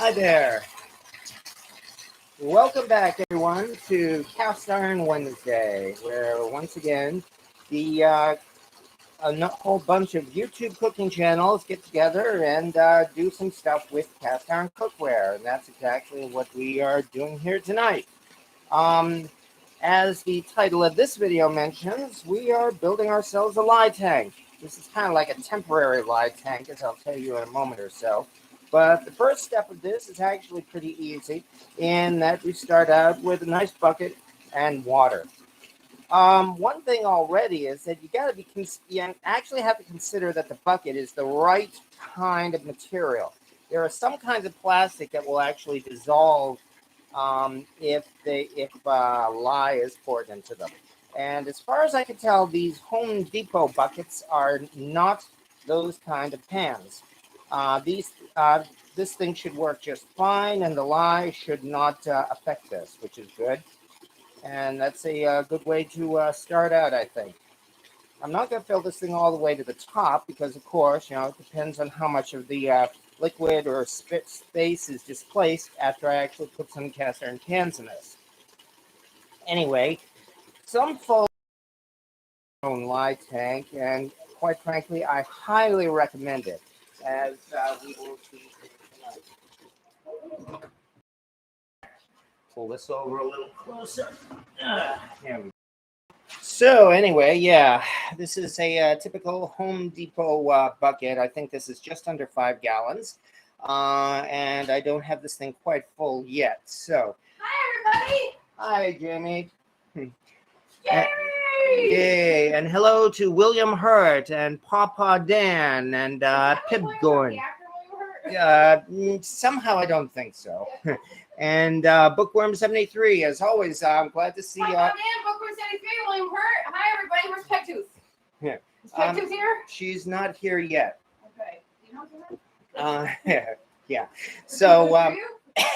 Hi there. Welcome back, everyone, to Cast Iron Wednesday, where once again a whole bunch of YouTube cooking channels get together and do some stuff with cast iron cookware, and that's exactly what we are doing here tonight. As the title of this video mentions, we are building ourselves a lye tank. This is kind of like a temporary lye tank, as I'll tell you in a moment or so. But the first step of this is actually pretty easy, in that we start out with a nice bucket and water. One thing already is that you actually have to consider that the bucket is the right kind of material. There are some kinds of plastic that will actually dissolve if lye is poured into them. And as far as I can tell, these Home Depot buckets are not those kind of pans. This thing should work just fine, and the lye should not affect this, which is good. And that's a good way to start out, I think. I'm not going to fill this thing all the way to the top because, of course, it depends on how much of the liquid or space is displaced after I actually put some cast iron cans in this. Anyway, some folks own lye tank, and quite frankly, I highly recommend it, as we will see tonight. Pull this over a little closer. There we go. So anyway, yeah, this is a typical Home Depot bucket. I think this is just under 5 gallons, and I don't have this thing quite full yet. So, hi everybody. Hi, Jamie. Yay! Yay! And hello to William Hurt and Papa Dan and Pip Gorn. Somehow I don't think so. And Bookworm 73, as always, I'm glad to see you. Bookworm 73, William Hurt. Hi, everybody. Where's Pegtooth? Yeah. Is Pegtooth here? She's not here yet. Okay. Do you know her? Yeah. So,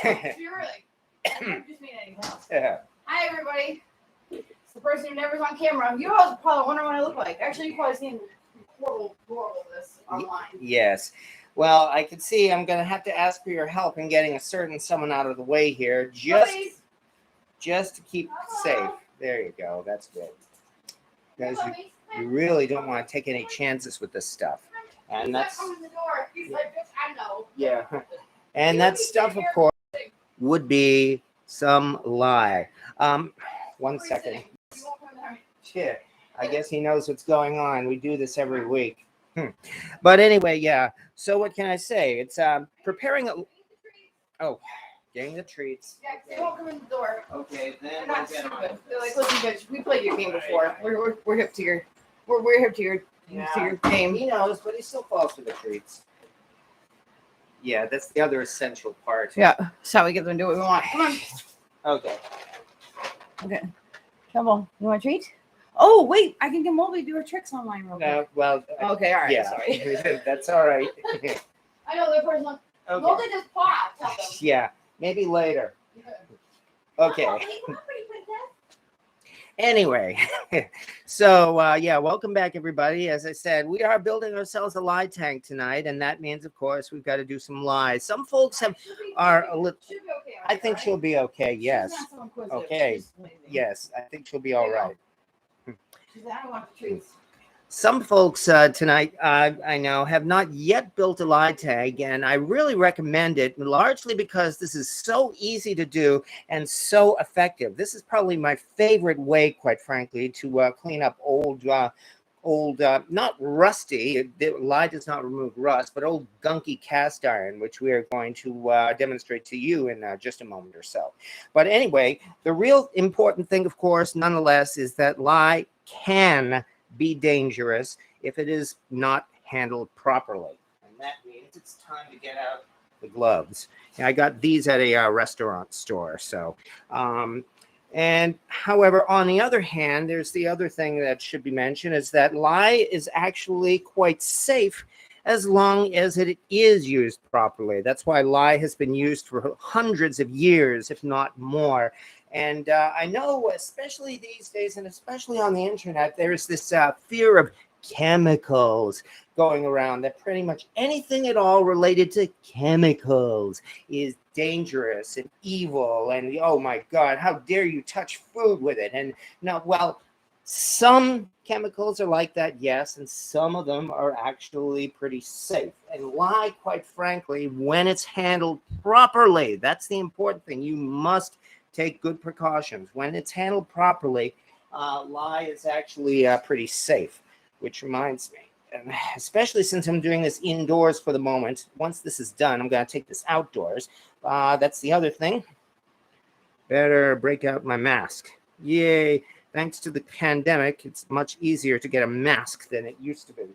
You're like, just mean anything else. Hi, everybody. It's the person who never's on camera. You all probably wonder what I look like. Actually, you've probably seen horrible this online. Yes. Well, I can see I'm going to have to ask for your help in getting a certain someone out of the way here, just to keep safe. There you go. That's good. Because you really don't want to take any chances with this stuff. And that's I know. Yeah. And that stuff, of course, would be some lye. 1 second. Shit. I guess he knows what's going on. We do this every week. But anyway, yeah. So what can I say? It's preparing getting the treats. Yeah, they won't come in the door. Okay, then They're not stupid. They're like, listen, bitch, we played your game before. We're hip to your to your game. He knows, but he still falls for the treats. Yeah, that's the other essential part. Yeah, that's how we get them to do what we want. Come on. Okay. Come on. You want a treat? Oh, wait. I can get Moby to do her tricks online real quick. Well. Okay, all right. Yeah, Sorry. That's all right. I know the person. Okay. Moby just paw. Tell them. Yeah, maybe later. Okay. Anyway, so yeah, welcome back, everybody. As I said, we are building ourselves a lye tank tonight, and that means, of course, we've got to do some lye. Some folks are a little. I think she'll be okay. Yes. Okay. Yes, I think she'll be all right. Some folks tonight, I know, have not yet built a lye tank, and I really recommend it, largely because this is so easy to do and so effective. This is probably my favorite way, quite frankly, to clean up old, not rusty. Lye does not remove rust, but old gunky cast iron, which we are going to demonstrate to you in just a moment or so. But anyway, the real important thing, of course, nonetheless, is that lye can be dangerous if it is not handled properly. And that means it's time to get out the gloves. And I got these at a restaurant store. So, and however, on the other hand, there's the other thing that should be mentioned is that lye is actually quite safe as long as it is used properly. That's why lye has been used for hundreds of years, if not more. And I know, especially these days, and especially on the internet, there's this fear of chemicals going around, that pretty much anything at all related to chemicals is dangerous and evil, and oh my God, how dare you touch food with it? And no, well, some chemicals are like that, yes, and some of them are actually pretty safe. And lye, quite frankly, when it's handled properly, that's the important thing. You must take good precautions. When it's handled properly, lye is actually pretty safe, which reminds me, and especially since I'm doing this indoors for the moment. Once this is done, I'm going to take this outdoors. That's the other thing. Better break out my mask. Yay. Thanks to the pandemic, it's much easier to get a mask than it used to be.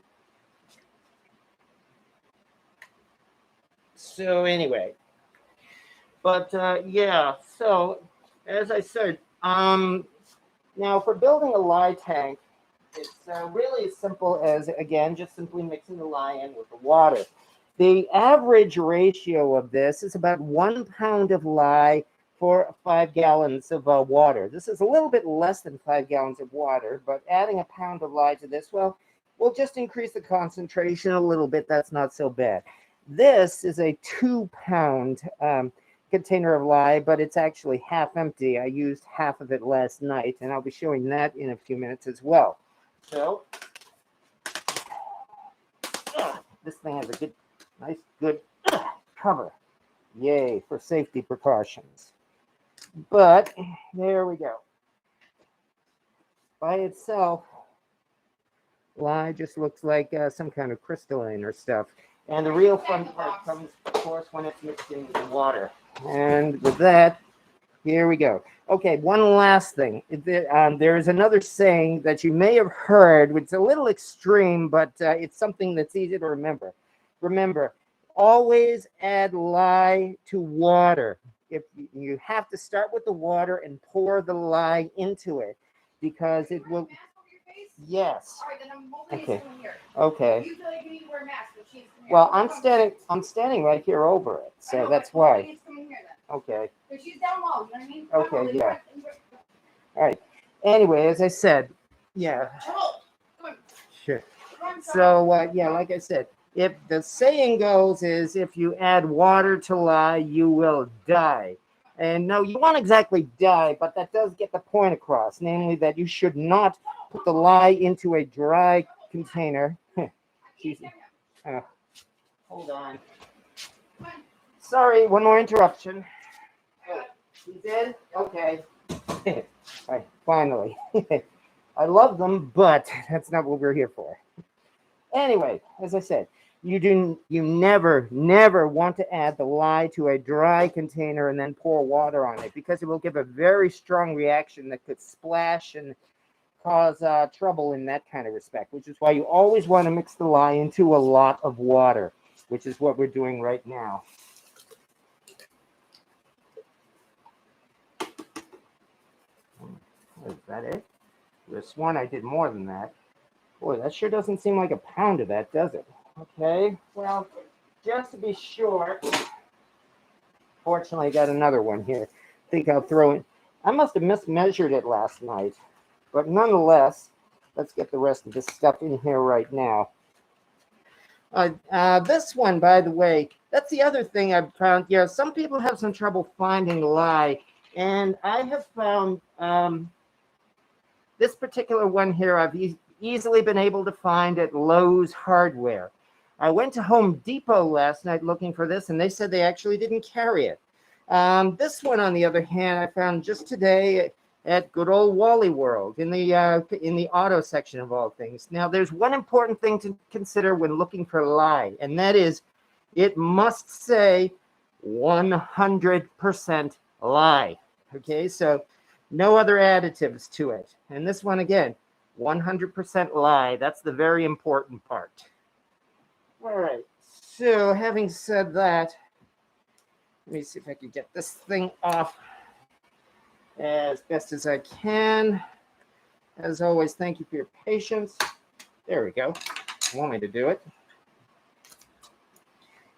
So anyway, but yeah, so as I said, now for building a lye tank, it's really as simple as, again, just simply mixing the lye in with the water. The average ratio of this is about 1 pound of lye for 5 gallons of water. This is a little bit less than 5 gallons of water, but adding a pound of lye to this, well, we'll just increase the concentration a little bit. That's not so bad. This is a 2 pound container of lye, but it's actually half empty. I used half of it last night, and I'll be showing that in a few minutes as well. So, this thing has a nice good cover. Yay, for safety precautions. But there we go. By itself, lye just looks like some kind of crystalline or stuff. And the real fun part comes, of course, when it's mixed in with the water. And with that, here we go. Okay, one last thing. There is another saying that you may have heard, which is a little extreme, but it's something that's easy to remember. Remember, always add lye to water. If you have to start with the water and pour the lye into it, because it will. Yes. All right, then I'm holding Okay. it here. Okay. You feel like you need to wear a mask, but she's coming here. Well, I'm standing right here over it, so that's why. She's coming here then. Okay. So she's down low, you know what I mean? Okay, yeah. All right. Anyway, as I said, yeah. Come on. Sure. Come on, So yeah, like I said, if the saying goes is if you add water to lye, you will die. And no, you won't exactly die, but that does get the point across, namely that you should not put the lye into a dry container. Hold on. Sorry, one more interruption. Oh, you did? Okay. All right, finally. I love them, but that's not what we're here for. Anyway, as I said, you never want to add the lye to a dry container and then pour water on it, because it will give a very strong reaction that could splash and cause trouble in that kind of respect, which is why you always want to mix the lye into a lot of water, which is what we're doing right now. Is that it? I could have sworn I did more than that. Boy, that sure doesn't seem like a pound of that, does it? Okay, well, just to be sure, fortunately I got another one here. I think I'll throw in. I must have mismeasured it last night, but nonetheless, let's get the rest of this stuff in here right now. This one, by the way, that's the other thing I've found. Yeah, some people have some trouble finding lye, and I have found this particular one here I've easily been able to find at Lowe's Hardware. I went to Home Depot last night looking for this, and they said they actually didn't carry it. This one, on the other hand, I found just today at good old Wally World in the auto section of all things. Now, there's one important thing to consider when looking for lye, and that is it must say 100% lye. Okay, so no other additives to it. And this one, again, 100% lye. That's the very important part. All right, so having said that, let me see if I can get this thing off as best as I can. As always, thank you for your patience. There we go. You want me to do it?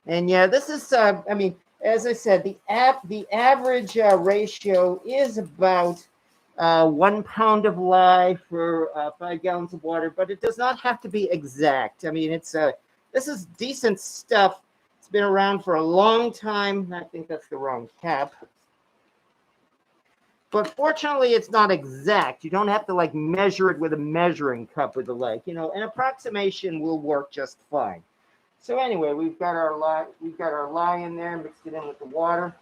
And yeah, this is, I mean, as I said, the average ratio is about 1 pound of lye for 5 gallons of water, but it does not have to be exact. I mean, this is decent stuff. It's been around for a long time. I think that's the wrong cap. But fortunately, it's not exact. You don't have to like measure it with a measuring cup with the lake. You know, an approximation will work just fine. So anyway, we've got our lye in there, mixed it in with the water.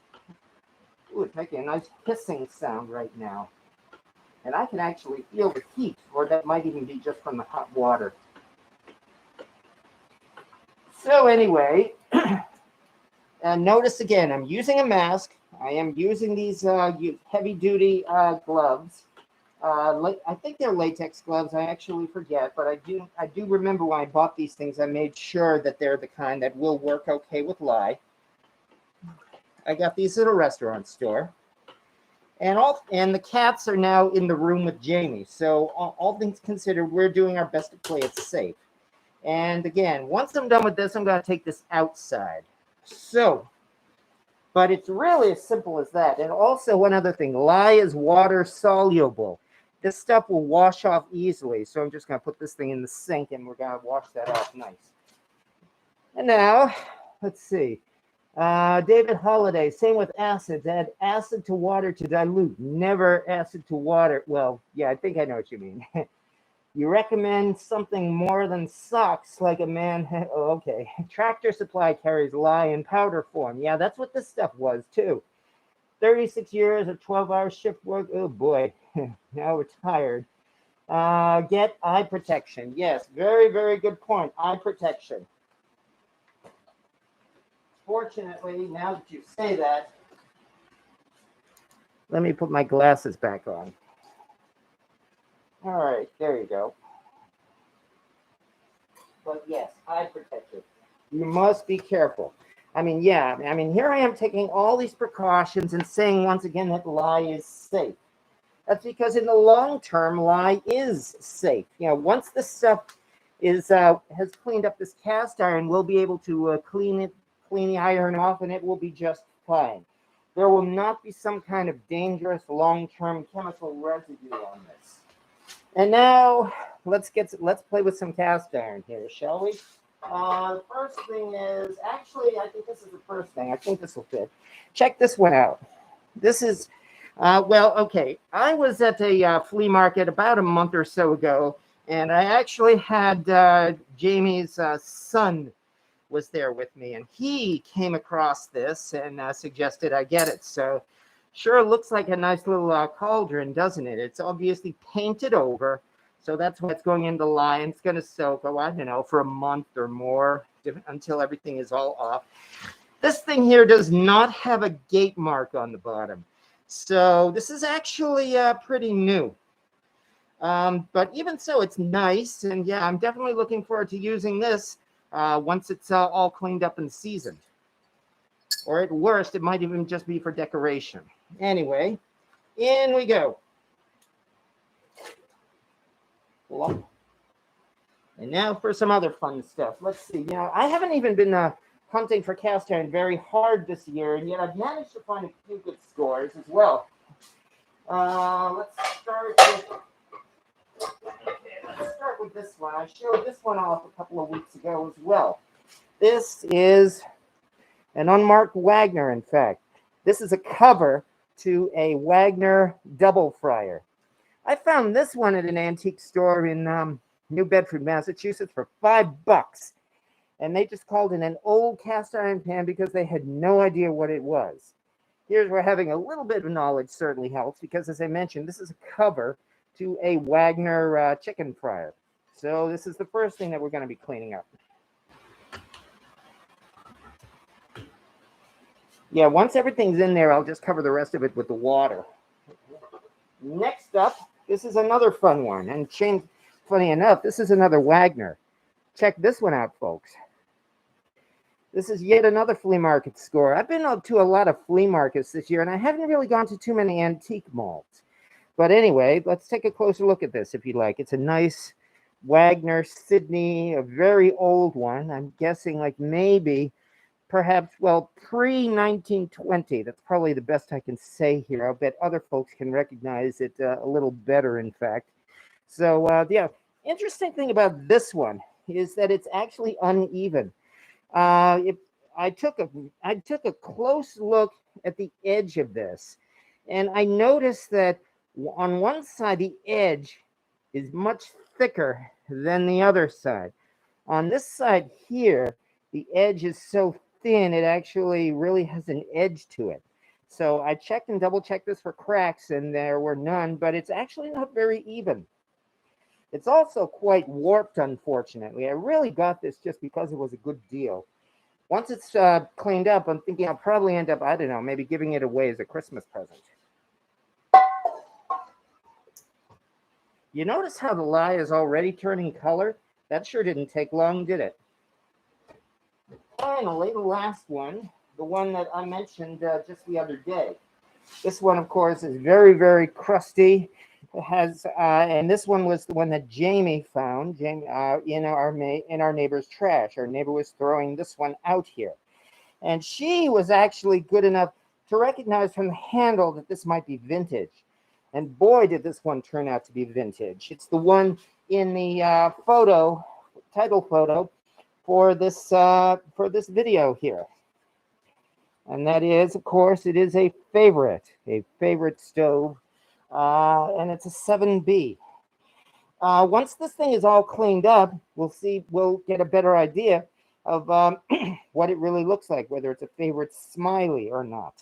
Ooh, it's making a nice hissing sound right now. And I can actually feel the heat, or that might even be just from the hot water. So anyway, and notice again, I'm using a mask. I am using these heavy-duty gloves. I think they're latex gloves. I actually forget, but I do remember when I bought these things, I made sure that they're the kind that will work okay with lye. I got these at a restaurant store. And the cats are now in the room with Jamie. So all things considered, we're doing our best to play it safe. And again, once I'm done with this, I'm going to take this outside. So, but it's really as simple as that. And also one other thing, lye is water soluble. This stuff will wash off easily. So I'm just going to put this thing in the sink and we're going to wash that off nice. And now, let's see. David Holiday, same with acids. Add acid to water to dilute, never acid to water. Well, yeah, I think I know what you mean. You recommend something more than socks, like a man. Oh, okay. Tractor Supply carries lye in powder form. Yeah, that's what this stuff was, too. 36 years of 12-hour shift work. Oh, boy. Now retired. Get eye protection. Yes, very, very good point. Eye protection. Fortunately, now that you say that, let me put my glasses back on. All right, there you go. But yes, eye protection. You must be careful. I mean, yeah, here I am taking all these precautions and saying once again that lye is safe. That's because in the long term, lye is safe. You know, once this stuff has cleaned up this cast iron, we'll be able to clean the iron off, and it will be just fine. There will not be some kind of dangerous long-term chemical residue on this. And now let's play with some cast iron here, shall we? The first thing is, actually, I think this is the first thing. I think this will fit. Check this one out. This is, well, okay. I was at a flea market about a month or so ago, and I actually had Jamie's son was there with me, and he came across this and suggested I get it. So sure looks like a nice little cauldron, doesn't it? It's obviously painted over, so that's why it's going into lye, and it's going to soak, oh, I don't know, for a month or more until everything is all off. This thing here does not have a gate mark on the bottom, so this is actually pretty new. But even so, it's nice, and yeah, I'm definitely looking forward to using this once it's all cleaned up and seasoned. Or at worst, it might even just be for decoration. Anyway, in we go. And now for some other fun stuff. Let's see. You know, I haven't even been hunting for cast iron very hard this year, and yet I've managed to find a few good scores as well. Let's start with this one. I showed this one off a couple of weeks ago as well. This is an Unmarked Wagner, in fact. This is a cover to a Wagner double fryer. I found this one at an antique store in New Bedford, Massachusetts for $5. And they just called it an old cast iron pan because they had no idea what it was. Here's where having a little bit of knowledge certainly helps, because as I mentioned, this is a cover to a Wagner chicken fryer. So this is the first thing that we're going to be cleaning up. Yeah, once everything's in there, I'll just cover the rest of it with the water. Next up, this is another fun one. And funny enough, this is another Wagner. Check this one out, folks. This is yet another flea market score. I've been to a lot of flea markets this year, and I haven't really gone to too many antique malls. But anyway, let's take a closer look at this, if you like. It's a nice Wagner Sydney, a very old one. I'm guessing like maybe perhaps, well, pre-1920. That's probably the best I can say here. I'll bet other folks can recognize it a little better, in fact. So, yeah, interesting thing about this one is that it's actually uneven. If I took a close look at the edge of this, and I noticed that on one side the edge is much thicker than the other side. On this side here, the edge is so thin it actually really has an edge to it. So I checked and double checked this for cracks, and there were none, but it's actually not very even. It's also quite warped, unfortunately. I really got this just because it was a good deal. Once it's cleaned up, I'm thinking I'll probably end up, I don't know, maybe giving it away as a Christmas present. You notice how the lye is already turning color? That sure didn't take long, did it? Finally, the last one, the one that I mentioned just the other day. This one, of course, is very, very crusty. It has, and this one was the one that Jamie found in our neighbor's trash. Our neighbor was throwing this one out here, and she was actually good enough to recognize from the handle that this might be vintage. And boy, did this one turn out to be vintage. It's the one in the title photo for this video here. And that is, of course, it is a favorite stove, and it's a 7B. Once this thing is all cleaned up, we'll get a better idea of what it really looks like, whether it's a favorite smiley or not.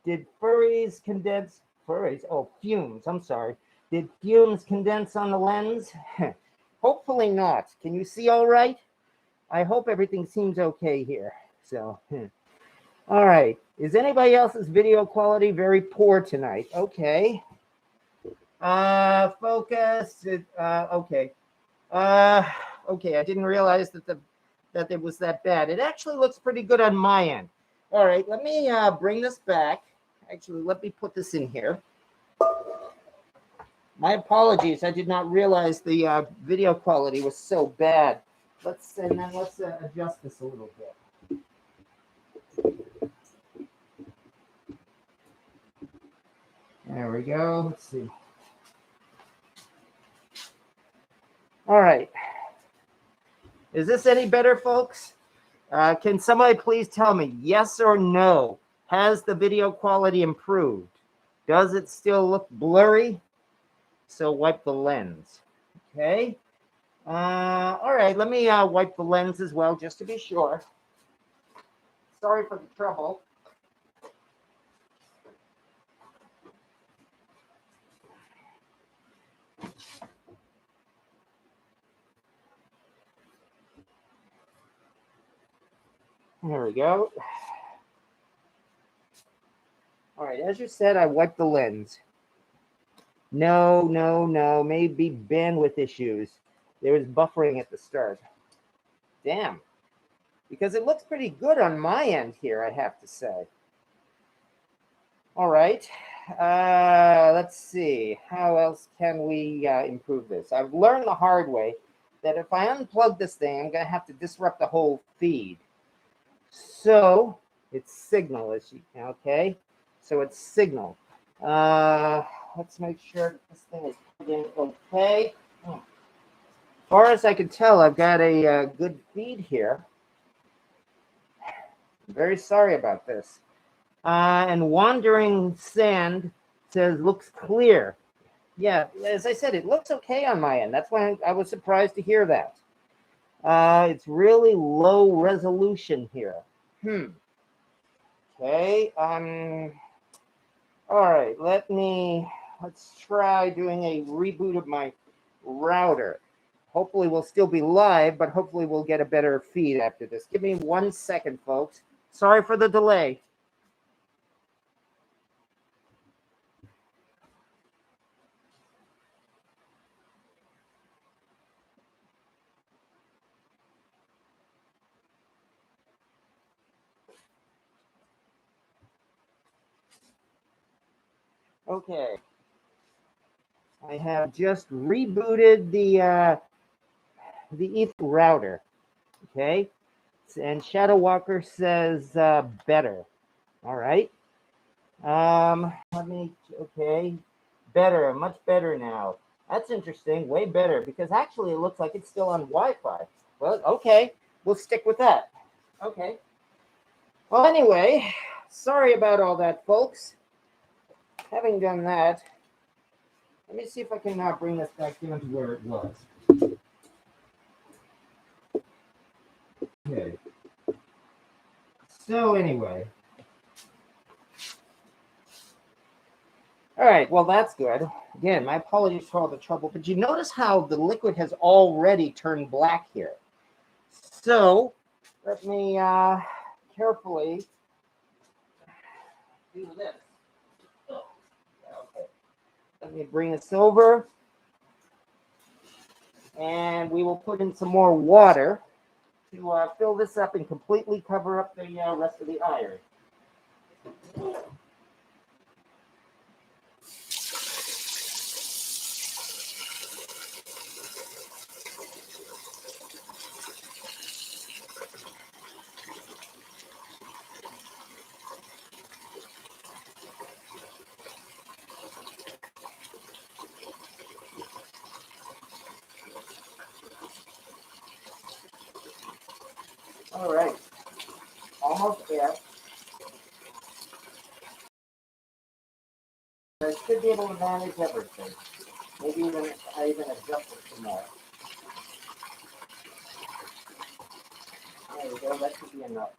Did fumes condense? I'm sorry. Did fumes condense on the lens? Hopefully not. Can you see all right? I hope everything seems okay here. So, all right. Is anybody else's video quality very poor tonight? Okay. Focus. Okay. Okay. I didn't realize that it was that bad. It actually looks pretty good on my end. All right. Let me bring this back. Actually, let me put this in here. My apologies. I did not realize the video quality was so bad. Let's adjust this a little bit. There we go. Let's see. All right. Is this any better, folks? Can somebody please tell me, yes or no? Has the video quality improved? Does it still look blurry? So wipe the lens. Okay. All right, let me wipe the lens as well, just to be sure. Sorry for the trouble. There we go. All right, as you said, I wiped the lens. No, maybe bandwidth issues. There was buffering at the start. Damn. Because it looks pretty good on my end here, I have to say. All right. Let's see. How else can we improve this? I've learned the hard way that if I unplug this thing, I'm going to have to disrupt the whole feed. So it's signal, okay? So it's signal. Let's make sure that this thing is plugged in okay. As far as I can tell, I've got a good feed here. I'm very sorry about this. And Wandering Sand says, looks clear. Yeah, as I said, it looks okay on my end. That's why I was surprised to hear that. It's really low resolution here. Okay. All right, let's try doing a reboot of my router. Hopefully we'll still be live, but hopefully we'll get a better feed after this. Give me 1 second, folks. Sorry for the delay. Okay. I have just rebooted the Ethernet router. Okay. And Shadow Walker says better. All right. Okay. Better, much better now. That's interesting. Way better because actually it looks like it's still on Wi-Fi. Well, okay. We'll stick with that. Okay. Well, anyway, sorry about all that, folks. Having done that, let me see if I can bring this back down to where it was. Okay. So anyway. All right, well, that's good. Again, my apologies for all the trouble, but you notice how the liquid has already turned black here. So let me carefully do this. Okay. Let me bring this over, and we will put in some more water to fill this up and completely cover up the rest of the iron. All right, almost there. I should be able to manage everything. Maybe I even adjust it some more. There we go. That should be enough.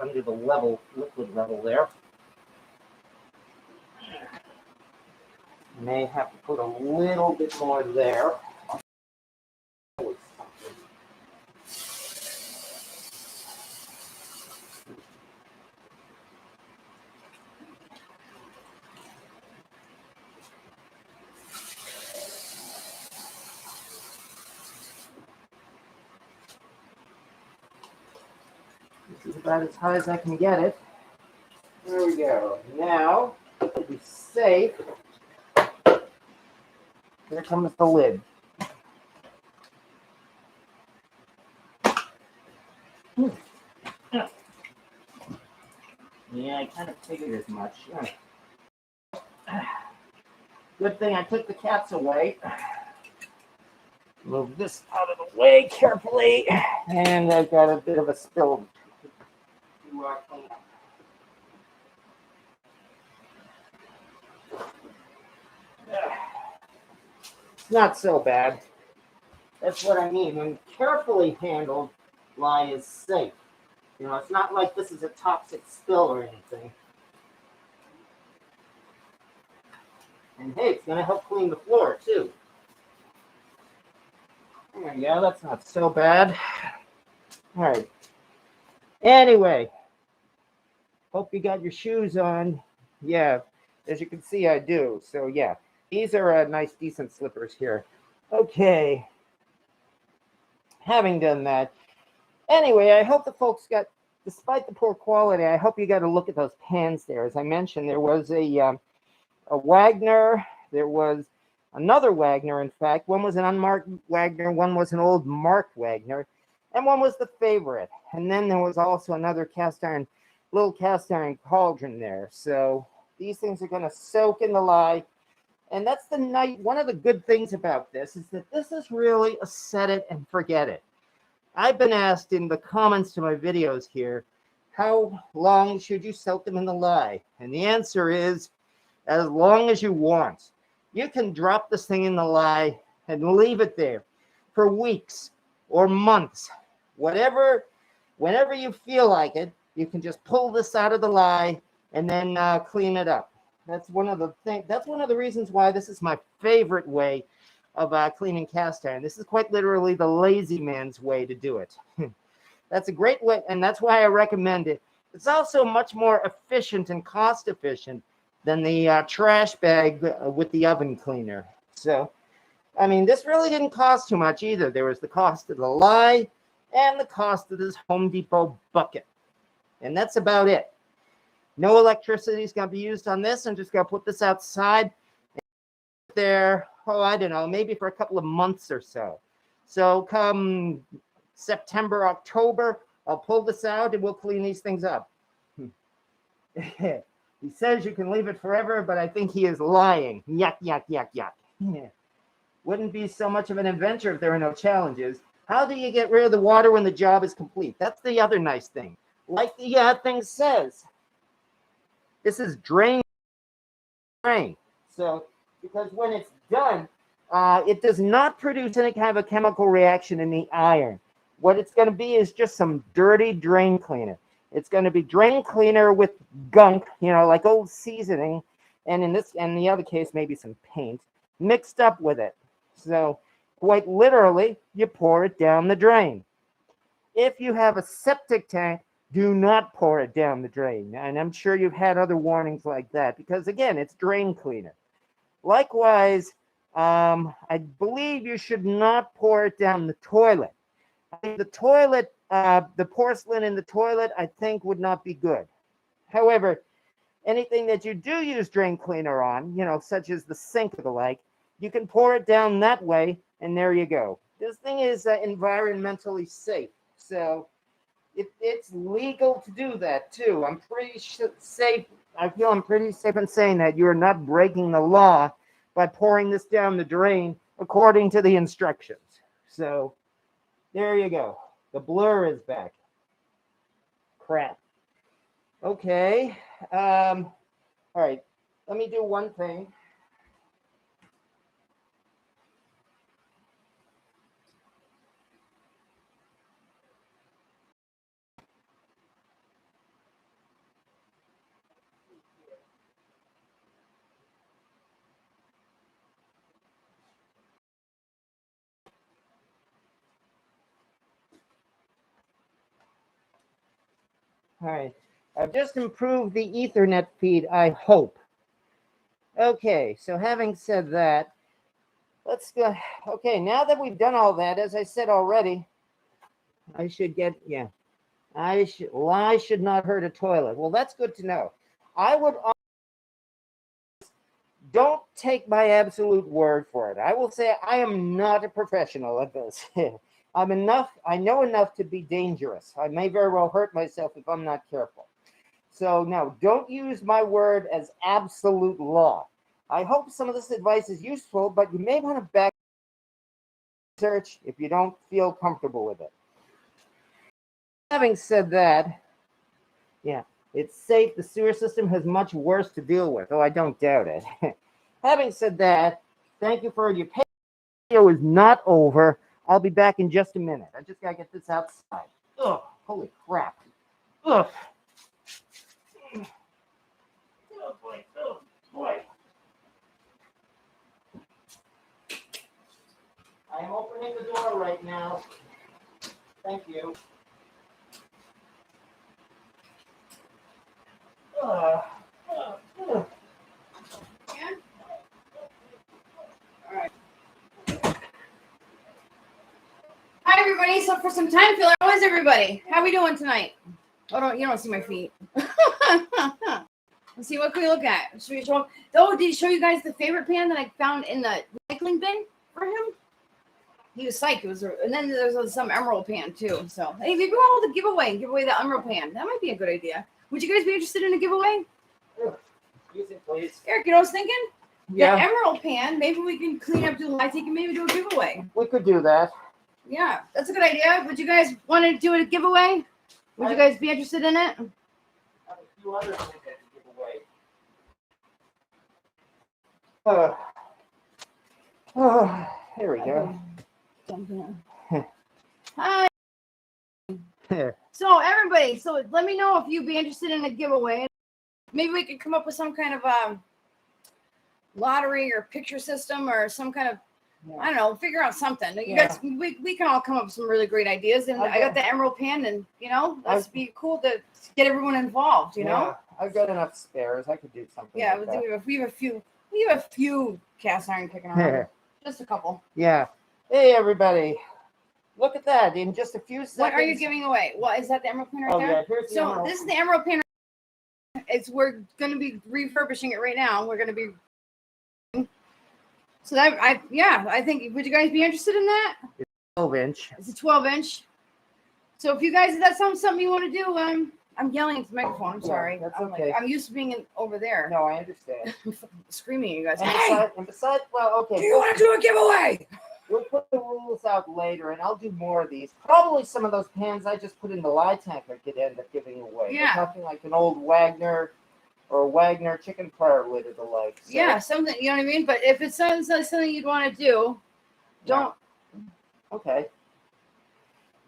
Under the liquid level there. May have to put a little bit more there. This is about as high as I can get it. There we go. Now, to be safe, here comes the lid. Yeah, I kind of figured as much. Good thing I took the cats away. Move this out of the way carefully. And I've got a bit of a spill to clean up. It's not so bad. That's what I mean. When carefully handled, lye is safe. You know, it's not like this is a toxic spill or anything. And hey, it's going to help clean the floor too. There you go. That's not so bad. All right. Anyway, hope you got your shoes on. Yeah, as you can see, I do. So yeah, these are nice, decent slippers here. Okay. Having done that, anyway, I hope the folks got, despite the poor quality, I hope you got a look at those pans there. As I mentioned, there was a Wagner. There was another Wagner, in fact. One was an unmarked Wagner. One was an old marked Wagner. And one was the favorite. And then there was also another little cast iron cauldron there. So these things are going to soak in the lye. And that's one of the good things about this is that this is really a set it and forget it. I've been asked in the comments to my videos here, how long should you soak them in the lye? And the answer is, as long as you want. You can drop this thing in the lye and leave it there for weeks or months. Whenever you feel like it, you can just pull this out of the lye and then clean it up. That's one of the reasons why this is my favorite way of cleaning cast iron. This is quite literally the lazy man's way to do it. That's a great way, and that's why I recommend it. It's also much more efficient and cost efficient than the trash bag with the oven cleaner. So, I mean, this really didn't cost too much either. There was the cost of the lye and the cost of this Home Depot bucket. And that's about it. No electricity is going to be used on this. I'm just going to put this outside there, I don't know, maybe for a couple of months or so. So come September, October, I'll pull this out and we'll clean these things up. He says you can leave it forever, but I think he is lying. Yuck, yuck, yuck, yuck. Wouldn't be so much of an adventure if there were no challenges. How do you get rid of the water when the job is complete? That's the other nice thing. Like the thing says, this is drain. So, because when it's done, it does not produce any kind of a chemical reaction in the iron. What it's going to be is just some dirty drain cleaner. It's going to be drain cleaner with gunk, like old seasoning, and in the other case, maybe some paint mixed up with it. So, quite literally, you pour it down the drain. If you have a septic tank, do not pour it down the drain. And I'm sure you've had other warnings like that because, again, it's drain cleaner. Likewise, I believe you should not pour it down the toilet. The toilet, the porcelain in the toilet, I think would not be good. However, anything that you do use drain cleaner on, such as the sink or the like, you can pour it down that way, and there you go. This thing is environmentally safe, so it's legal to do that too. I'm pretty safe. I feel I'm pretty safe in saying that you are not breaking the law by pouring this down the drain according to the instructions. So there you go. The blur is back. Crap. Okay. All right. Let me do one thing. All right, I've just improved the Ethernet feed, I hope. Okay, so having said that, let's go. Okay, now that we've done all that, as I said already, I should get, lye should not hurt a toilet. Well, that's good to know. Don't take my absolute word for it. I will say I am not a professional at this. I know enough to be dangerous. I may very well hurt myself if I'm not careful. So no, don't use my word as absolute law. I hope some of this advice is useful, but you may want to back research if you don't feel comfortable with it. Having said that, it's safe. The sewer system has much worse to deal with. Oh, I don't doubt it. Having said that, thank you for your patience. The video is not over. I'll be back in just a minute. I just got to get this outside. Ugh, holy crap. Ugh. Oh, boy. Oh, boy. I am opening the door right now. Thank you. Yeah? All right. Hi, everybody. So for some time filler, how is everybody? How are we doing tonight? Oh, you don't see my feet. Let's see, what can we look at? Should we show? Oh, did he show you guys the favorite pan that I found in the recycling bin for him? He was psyched. And then there's some emerald pan too. So hey, maybe we'll hold a giveaway and give away the emerald pan. That might be a good idea. Would you guys be interested in a giveaway? Use it, please. Eric, you know what I was thinking? Yeah. The emerald pan, maybe we can clean up July. Take and maybe do a giveaway. We could do that. Yeah, that's a good idea. Would you guys want to do a giveaway? Would you guys be interested in it? I have a few other things that to give away. Here we go. Hi. So everybody, let me know if you'd be interested in a giveaway. Maybe we could come up with some kind of lottery or picture system or some kind of, I don't know, figure out something. You guys, we can all come up with some really great ideas. And I got the emerald pan, and let's be cool to get everyone involved. You know, I've got enough spares. I could do something. Yeah, like that. we have a few cast iron kicking around. Just a couple. Yeah. Hey everybody, look at that! In just a few seconds. What are you giving away? What is that? The emerald pan right there? Yeah, here's the emerald. This is the emerald pan. We're going to be refurbishing it right now. We're going to be. So I think. Would you guys be interested in that? It's 12-inch. It's a 12-inch. So if you guys, if that sounds something you want to do, I'm yelling at the microphone. I'm sorry. That's I'm okay. I'm used to being over there. No, I understand. Screaming at you guys. And besides, well, okay. Do you want to do a giveaway? We'll put the rules out later, and I'll do more of these. Probably some of those pans I just put in the lye tank I could end up giving away. Yeah. We're talking like an old Wagner or Wagner chicken fryer lid or the like. So. Yeah, something, you know what I mean? But if it sounds like something you'd want to do, don't. Okay.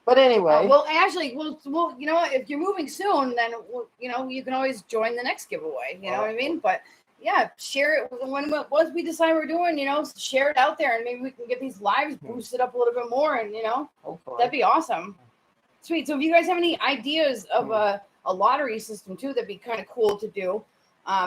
But anyway. Well, actually, we'll, you know what? If you're moving soon, then, you know, you can always join the next giveaway. You know what I mean? But yeah, share it once we decide we're doing, you know, share it out there, and maybe we can get these lives boosted up a little bit more, and, you know, that'd be awesome. Sweet. So if you guys have any ideas of a lottery system too, that'd be kind of cool to do.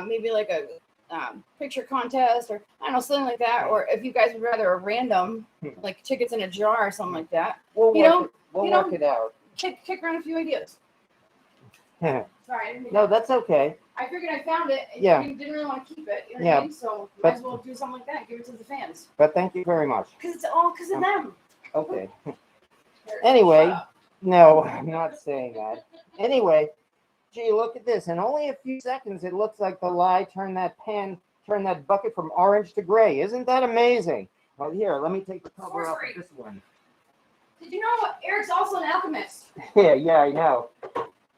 Maybe like a picture contest, or I don't know, something like that. Or if you guys would rather a random, like tickets in a jar or something like that. We'll work it out. Kick around a few ideas. Sorry, I didn't no, that's okay. I figured I found it, and you didn't really want to keep it. You know what I mean? So might as well do something like that. Give it to the fans. But thank you very much. Because it's all because of them. Okay. Anyway, no, I'm not saying that. Anyway, gee, look at this. In only a few seconds, it looks like the lye turned that bucket from orange to gray. Isn't that amazing? Well, here, let me take the cover off of this one. Did you know Eric's also an alchemist? Yeah, I know.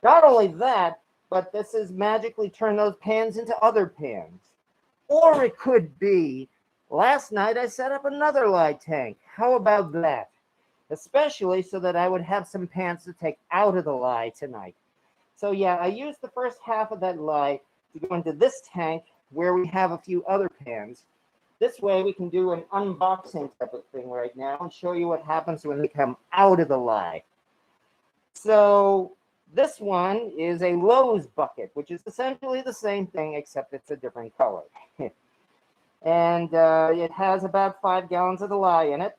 Not only that, but this has magically turned those pans into other pans. Or it could be, last night I set up another lye tank. How about that? Especially so that I would have some pans to take out of the lye tonight. So yeah, I used the first half of that lye to go into this tank where we have a few other pans. This way we can do an unboxing type of thing right now and show you what happens when they come out of the lye. So this one is a Lowe's bucket, which is essentially the same thing except it's a different color. And it has about 5 gallons of the lye in it.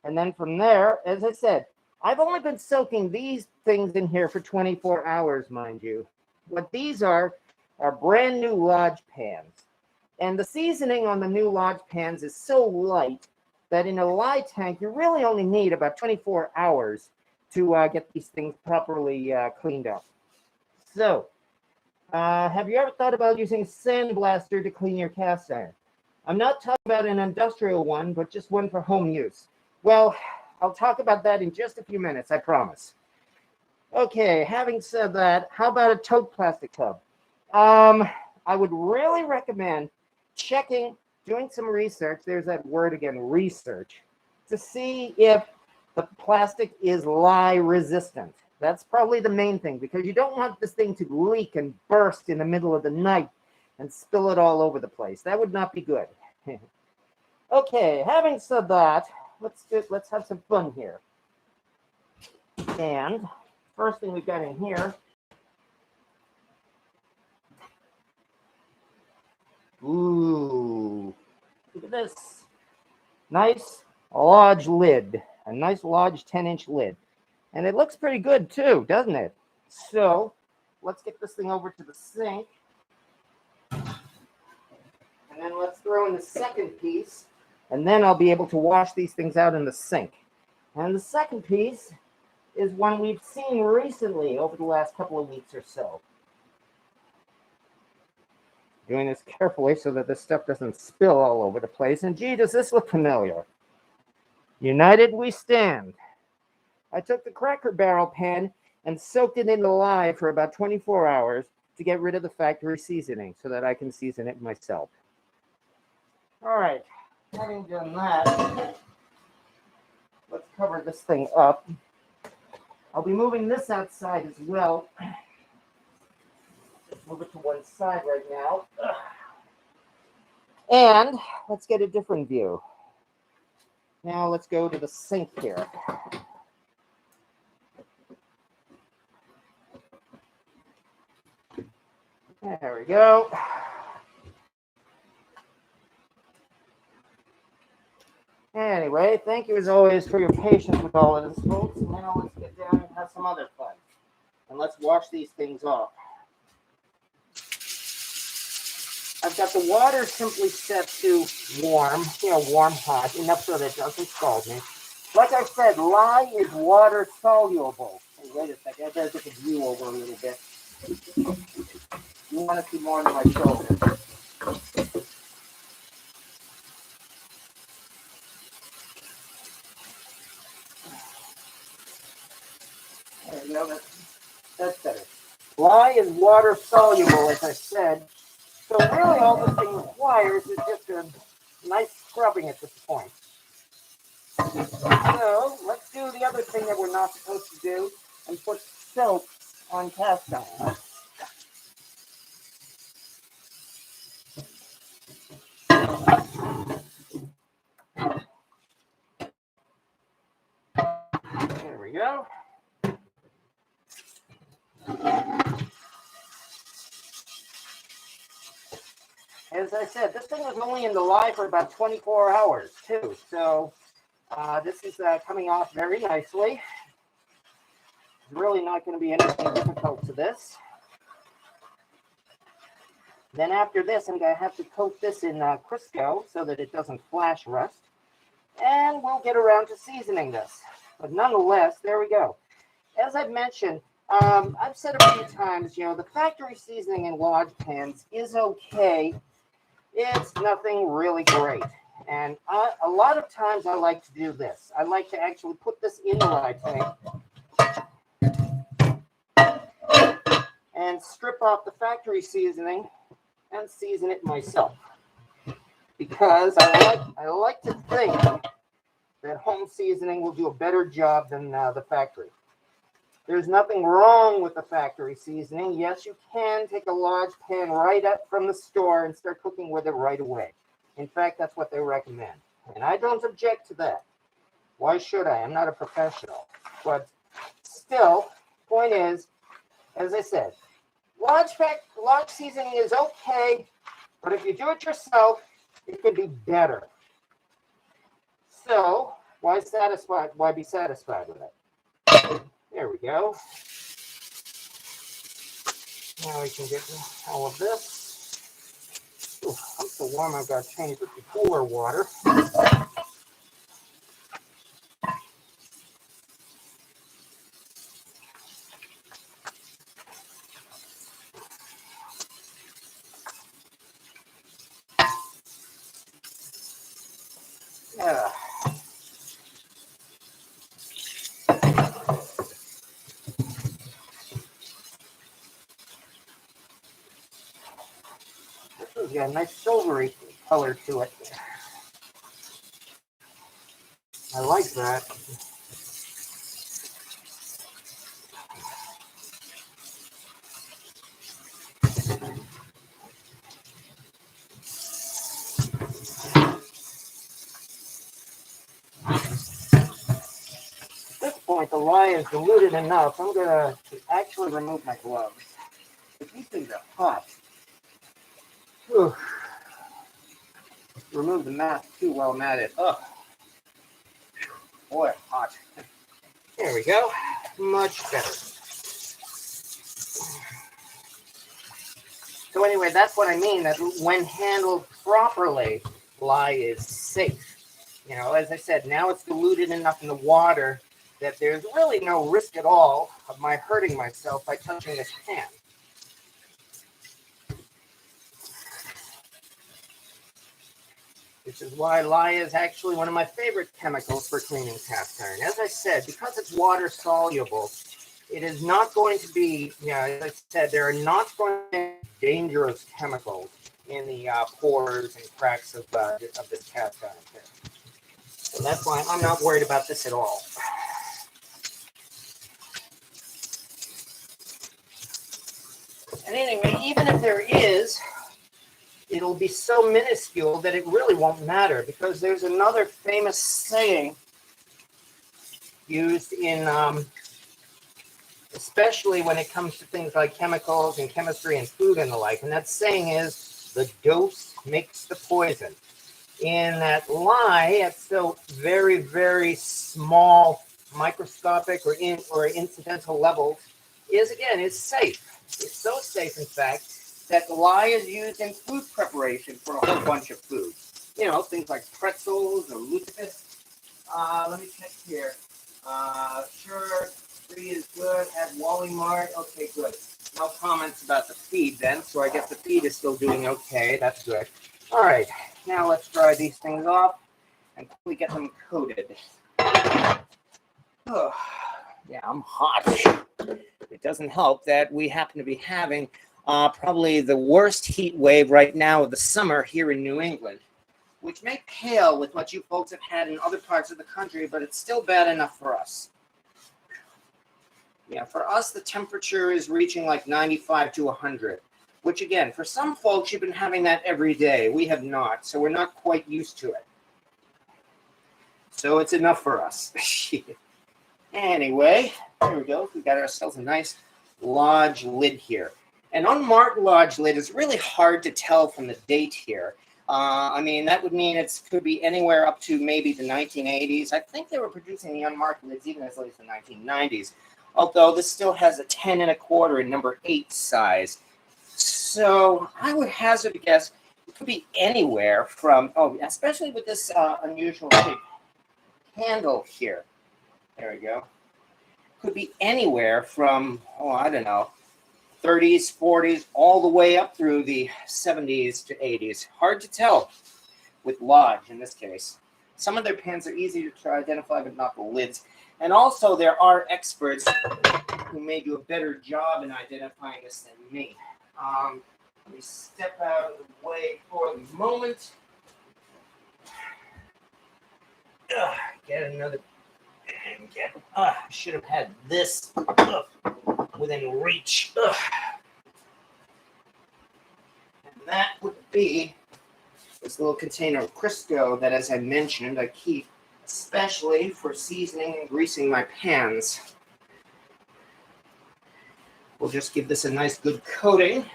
And then from there, as I said, I've only been soaking these things in here for 24 hours, mind you. What these are brand new Lodge pans. And the seasoning on the new Lodge pans is so light that in a lye tank, you really only need about 24 hours to get these things properly cleaned up. So, have you ever thought about using sandblaster to clean your cast iron? I'm not talking about an industrial one, but just one for home use. Well, I'll talk about that in just a few minutes, I promise. Okay, having said that, how about a tote plastic tub? I would really recommend doing some research, there's that word again, research, to see if the plastic is lye resistant. That's probably the main thing, because you don't want this thing to leak and burst in the middle of the night and spill it all over the place. That would not be good. Okay, having said that, let's have some fun here. And first thing we've got in here, ooh, look at this. Nice Lodge lid, a nice Lodge 10-inch lid. And it looks pretty good too, doesn't it? So let's get this thing over to the sink. And then let's throw in the second piece. And then I'll be able to wash these things out in the sink. And the second piece is one we've seen recently over the last couple of weeks or so. Doing this carefully so that this stuff doesn't spill all over the place. And gee, does this look familiar? United we stand. I took the Cracker Barrel pan and soaked it in the lye for about 24 hours to get rid of the factory seasoning so that I can season it myself. All right, having done that, let's cover this thing up. I'll be moving this outside as well. Just move it to one side right now. And let's get a different view. Now let's go to the sink here. There we go. Anyway, thank you as always for your patience with all of this, folks. And now let's get down and have some other fun. And let's wash these things off. I've got the water simply set to warm, warm hot, enough so that it doesn't scald me. Like I said, lye is water soluble. Hey, wait a second, I better get the view over a little bit. You want to see more than my shoulder. There you go, that's better. Lye is water soluble, as I said. So really all this thing requires is just a nice scrubbing at this point. So let's do the other thing that we're not supposed to do and put soap on cast iron. There we go. As I said, this thing was only in the lye for about 24 hours too. So this is coming off very nicely. There's really not going to be anything difficult to this. Then after this, I'm going to have to coat this in Crisco so that it doesn't flash rust. And we'll get around to seasoning this. But nonetheless, there we go. As I've mentioned, I've said a few times, the factory seasoning in lodge pans is okay. It's nothing really great. And a lot of times I like to do this. I like to actually put this in the lye tank and strip off the factory seasoning and season it myself. Because I like to think that home seasoning will do a better job than the factory. There's nothing wrong with the factory seasoning. Yes, you can take a lodge pan right up from the store and start cooking with it right away. In fact, that's what they recommend. And I don't object to that. Why should I? I'm not a professional. But still, point is, as I said, lodge seasoning is okay, but if you do it yourself, it could be better. So, why be satisfied with it? There we go. Now we can get all of this. Ooh, I'm so warm I've got to change it to cooler water. Yeah. This has got a nice silvery color to it. I like that. At this point, the lye is diluted enough. I'm going to actually remove my gloves. But these things are hot. Whew. Remove the mask too while I'm at it. Ugh. Boy, hot. There we go. Much better. So anyway, that's what I mean, that when handled properly, lye is safe. As I said, now it's diluted enough in the water that there's really no risk at all of my hurting myself by touching this pan. Which is why lye is actually one of my favorite chemicals for cleaning cast iron. As I said, because it's water soluble, it is not going to be, as I said, there are not going to be dangerous chemicals in the pores and cracks of this cast iron pan. So that's why I'm not worried about this at all. And anyway, even if there is, it'll be so minuscule that it really won't matter, because there's another famous saying used in, especially when it comes to things like chemicals and chemistry and food and the like, and that saying is, the dose makes the poison. In that lye, at so very, very small microscopic or incidental levels, is safe. It's so safe, in fact, that the lye is used in food preparation for a whole bunch of foods. Things like pretzels or lutefisk. Let me check here. Sure, 3 is good. At Wally Mart. Okay, good. No comments about the feed then, so I guess the feed is still doing okay. That's good. All right, now let's dry these things off and quickly get them coated. Oh, yeah, I'm hot. It doesn't help that we happen to be having probably the worst heat wave right now of the summer here in New England, which may pale with what you folks have had in other parts of the country, but it's still bad enough for us. Yeah, for us, the temperature is reaching like 95 to 100, which again, for some folks, you've been having that every day. We have not, so we're not quite used to it. So it's enough for us. Anyway, there we go. We got ourselves a nice lodge lid here. An unmarked lodge lid is really hard to tell from the date here. I mean, that would mean it could be anywhere up to maybe the 1980s. I think they were producing the unmarked lids even as late as the 1990s. Although this still has a 10 1/4 in number 8 size. So I would hazard a guess it could be anywhere from, especially with this unusual shape handle here. There we go. Could be anywhere from, I don't know, 30s, 40s, all the way up through the 70s to 80s. Hard to tell with Lodge in this case. Some of their pans are easy to identify, but not the lids. And also, there are experts who may do a better job in identifying this than me. Let me step out of the way for the moment. Get another. I should have had this within reach. And that would be this little container of Crisco that, as I mentioned, I keep especially for seasoning and greasing my pans. We'll just give this a nice good coating.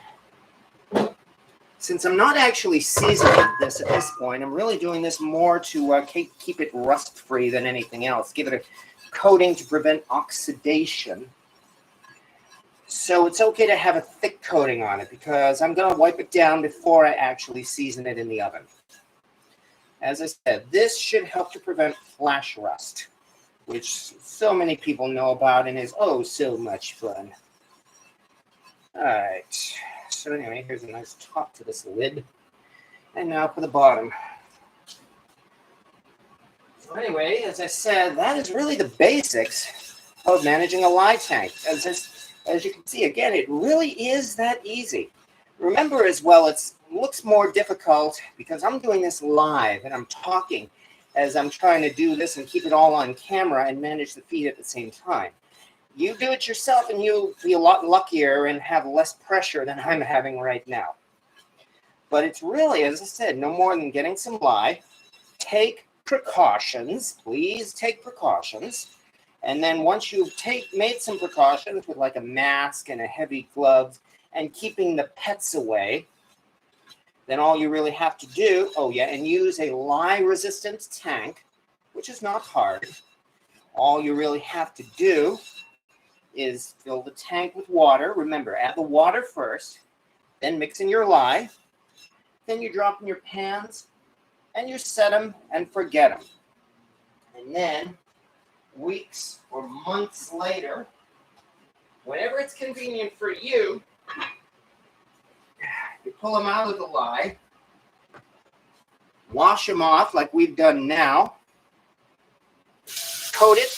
Since I'm not actually seasoning this at this point, I'm really doing this more to keep it rust-free than anything else. Give it a coating to prevent oxidation. So it's okay to have a thick coating on it because I'm going to wipe it down before I actually season it in the oven. As I said, this should help to prevent flash rust, which so many people know about and is oh so much fun. All right. So anyway, here's a nice top to this lid. And now for the bottom. So anyway, as I said, that is really the basics of managing a lye tank. As you can see, again, it really is that easy. Remember as well, it looks more difficult because I'm doing this live and I'm talking as I'm trying to do this and keep it all on camera and manage the feed at the same time. You do it yourself and you'll be a lot luckier and have less pressure than I'm having right now. But it's really, as I said, no more than getting some lye. Take precautions. Please take precautions. And then once you've made some precautions with like a mask and a heavy gloves and keeping the pets away, then all you really have to do, and use a lye-resistant tank, which is not hard. All you really have to do is fill the tank with water. Remember, add the water first, then mix in your lye. Then you drop in your pans, and you set them and forget them. And then, weeks or months later, whenever it's convenient for you, you pull them out of the lye, wash them off like we've done now, coat it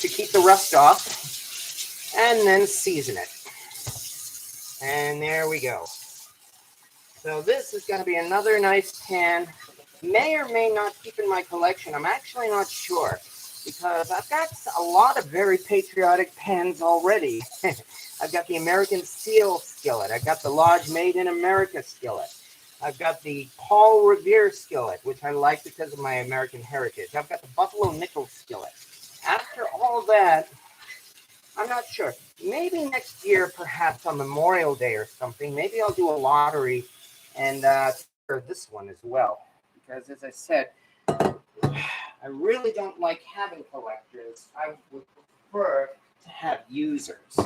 to keep the rust off, and then season it. And there we go. So this is going to be another nice pan. May or may not keep in my collection. I'm actually not sure because I've got a lot of very patriotic pans already. I've got the American Seal skillet. I've got the Lodge Made in America skillet. I've got the Paul Revere skillet, which I like because of my American heritage. I've got the Buffalo Nickel skillet. After all that, I'm not sure. Maybe next year, perhaps on Memorial Day or something, maybe I'll do a lottery and for this one as well. Because as I said, I really don't like having collectors. I would prefer to have users.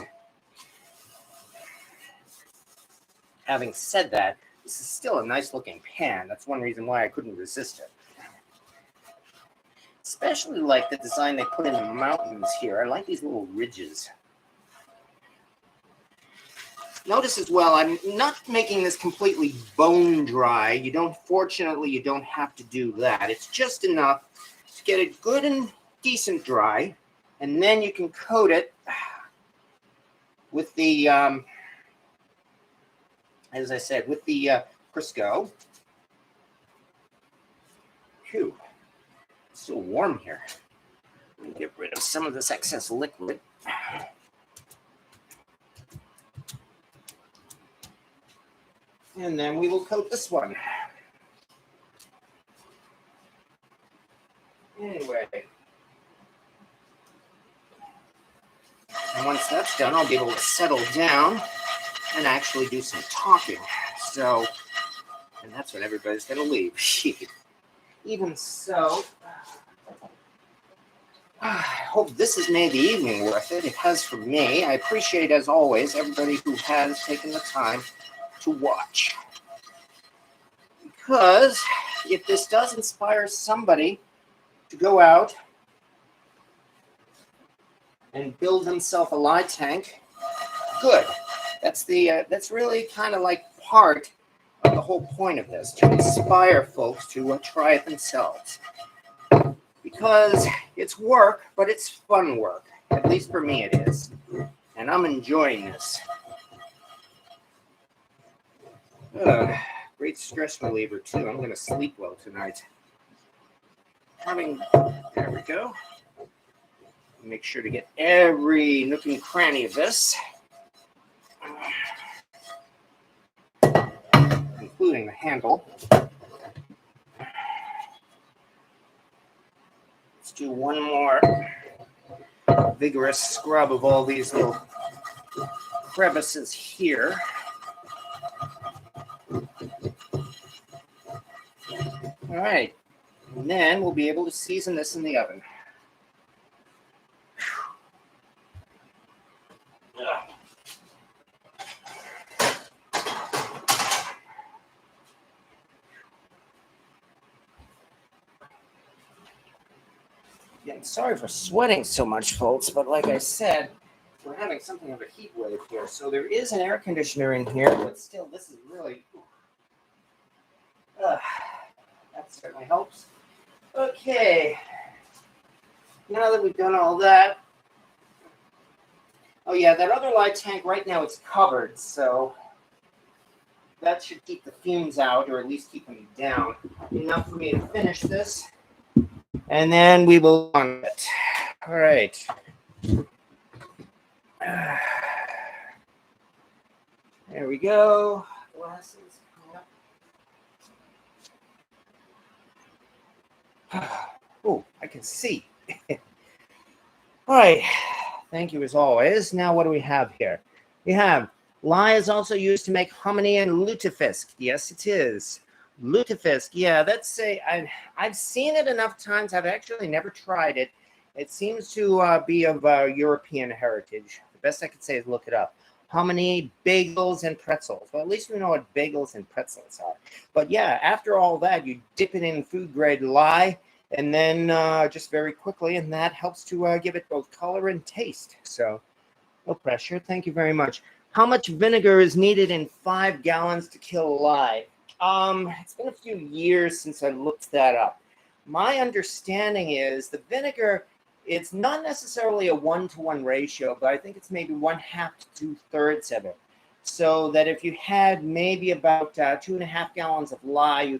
Having said that, this is still a nice looking pan. That's one reason why I couldn't resist it. Especially like the design they put in the mountains here. I like these little ridges. Notice as well, I'm not making this completely bone dry. Fortunately, you don't have to do that. It's just enough to get it good and decent dry. And then you can coat it with the, as I said, with the Crisco. Phew, it's still warm here. Let me get rid of some of this excess liquid. And then we will coat this one. Anyway. And once that's done, I'll be able to settle down and actually do some talking. So, and that's when everybody's going to leave. Even so, I hope this has made the evening worth it. It has for me. I appreciate, as always, everybody who has taken the time to watch. Because if this does inspire somebody to go out and build themselves a lye tank, good. That's really kind of like part of the whole point of this, to inspire folks to try it themselves. Because it's work, but it's fun work. At least for me it is. And I'm enjoying this. Great stress reliever too. I'm going to sleep well tonight. There we go. Make sure to get every nook and cranny of this, including the handle. Let's do one more vigorous scrub of all these little crevices here. All right, and then we'll be able to season this in the oven. Yeah, I'm sorry for sweating so much, folks, but like I said, we're having something of a heat wave here. So there is an air conditioner in here, but still, this is really... that certainly helps. Okay. Now that we've done all that... Oh yeah, that other lye tank, right now it's covered, so that should keep the fumes out, or at least keep them down. Enough for me to finish this. And then we will on it. All right. There we go. Glasses. Oh, I can see. All right. Thank you as always. Now what do we have here? We have lye is also used to make hominy and lutefisk. Yes, it is. Lutefisk. Yeah, I've seen it enough times. I've actually never tried it. It seems to be of European heritage. The best I could say is look it up. Hominy, bagels, and pretzels. Well, at least we know what bagels and pretzels are. But yeah, after all that, you dip it in food-grade lye, and then just very quickly, and that helps to give it both color and taste. So, no pressure. Thank you very much. How much vinegar is needed in 5 gallons to kill lye? It's been a few years since I looked that up. My understanding is the vinegar, it's not necessarily a 1-to-1 ratio, but I think it's maybe 1/2 to 2/3 of it. So that if you had maybe about 2.5 gallons of lye,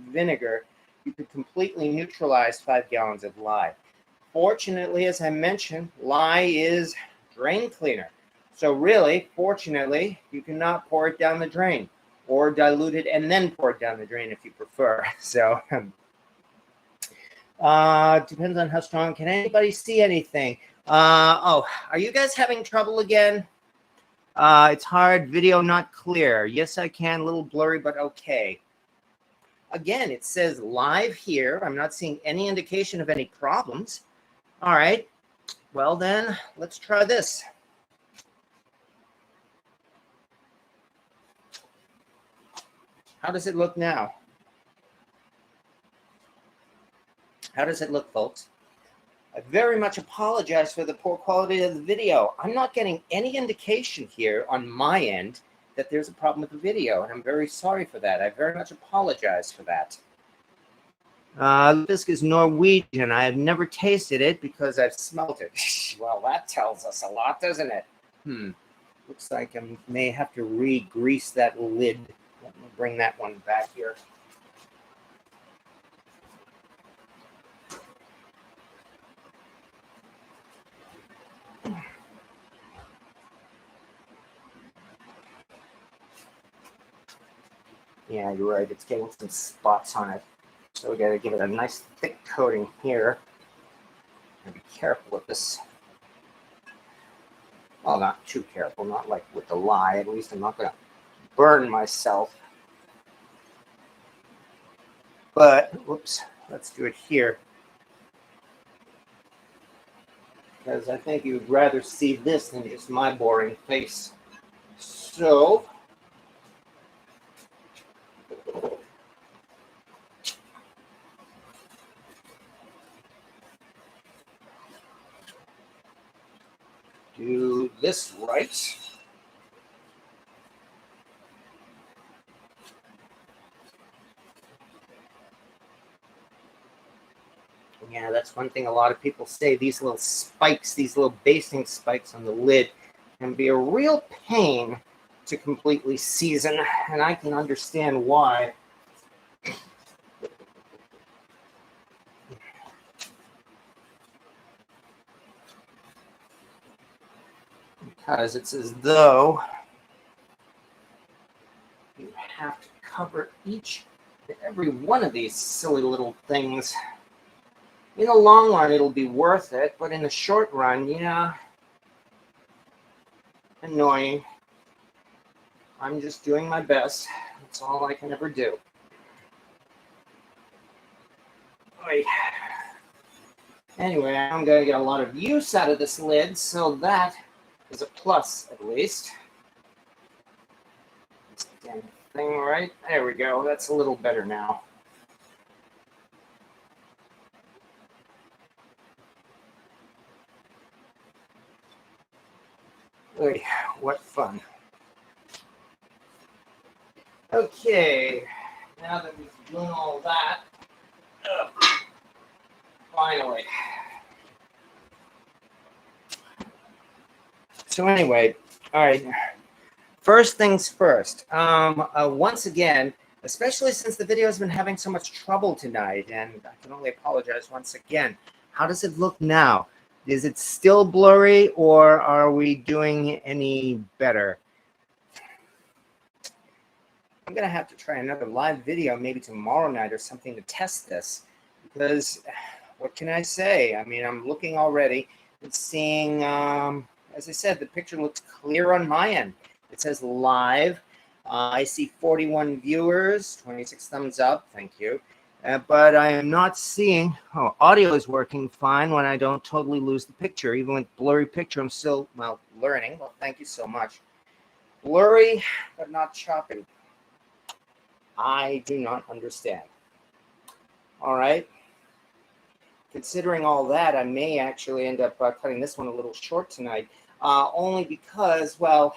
vinegar, you could completely neutralize 5 gallons of lye. Fortunately, as I mentioned, lye is drain cleaner. So really, fortunately, you cannot pour it down the drain, or dilute it and then pour it down the drain if you prefer. So depends on how strong. Can anybody see anything? Are you guys having trouble again? It's hard, video not clear. Yes, I can, a little blurry, but okay. Again, it says live here. I'm not seeing any indication of any problems. All right, well then, let's try this. How does it look now? How does it look, folks? I very much apologize for the poor quality of the video. I'm not getting any indication here on my end that there's a problem with the video, and I'm very sorry for that. I very much apologize for that. This is Norwegian. I have never tasted it because I've smelt it. Well, that tells us a lot, doesn't it? Looks like I may have to re-grease that lid. Let me bring that one back here. Yeah, you're right. It's getting some spots on it. So we got to give it a nice thick coating here. And be careful with this. Well, not too careful. Not like with the lye. At least I'm not going to burn myself. But, whoops, let's do it here. Because I think you'd rather see this than just my boring face. So, do this right. Yeah, that's one thing a lot of people say. These little spikes, these little basting spikes on the lid can be a real pain to completely season, and I can understand why. Because it's as though you have to cover each and every one of these silly little things. In the long run, it'll be worth it, but in the short run, yeah, annoying. I'm just doing my best. That's all I can ever do. Oy. Anyway, I'm going to get a lot of use out of this lid, so that is a plus, at least. This damn thing, right? There we go. That's a little better now. Oy, what fun. Okay, now that we've done all that, finally. So anyway, all right, first things first. Once again, especially since the video has been having so much trouble tonight, and I can only apologize once again, how does it look now? Is it still blurry, or are we doing any better? I'm going to have to try another live video maybe tomorrow night or something to test this, because what can I say? I mean, I'm looking already and seeing, as I said, the picture looks clear on my end. It says live. I see 41 viewers, 26 thumbs up. Thank you. But I am not seeing, audio is working fine when I don't totally lose the picture. Even with blurry picture, I'm still, well, learning. Well, thank you so much. Blurry, but not choppy. I do not understand. All right. Considering all that, I may actually end up cutting this one a little short tonight, only because, well,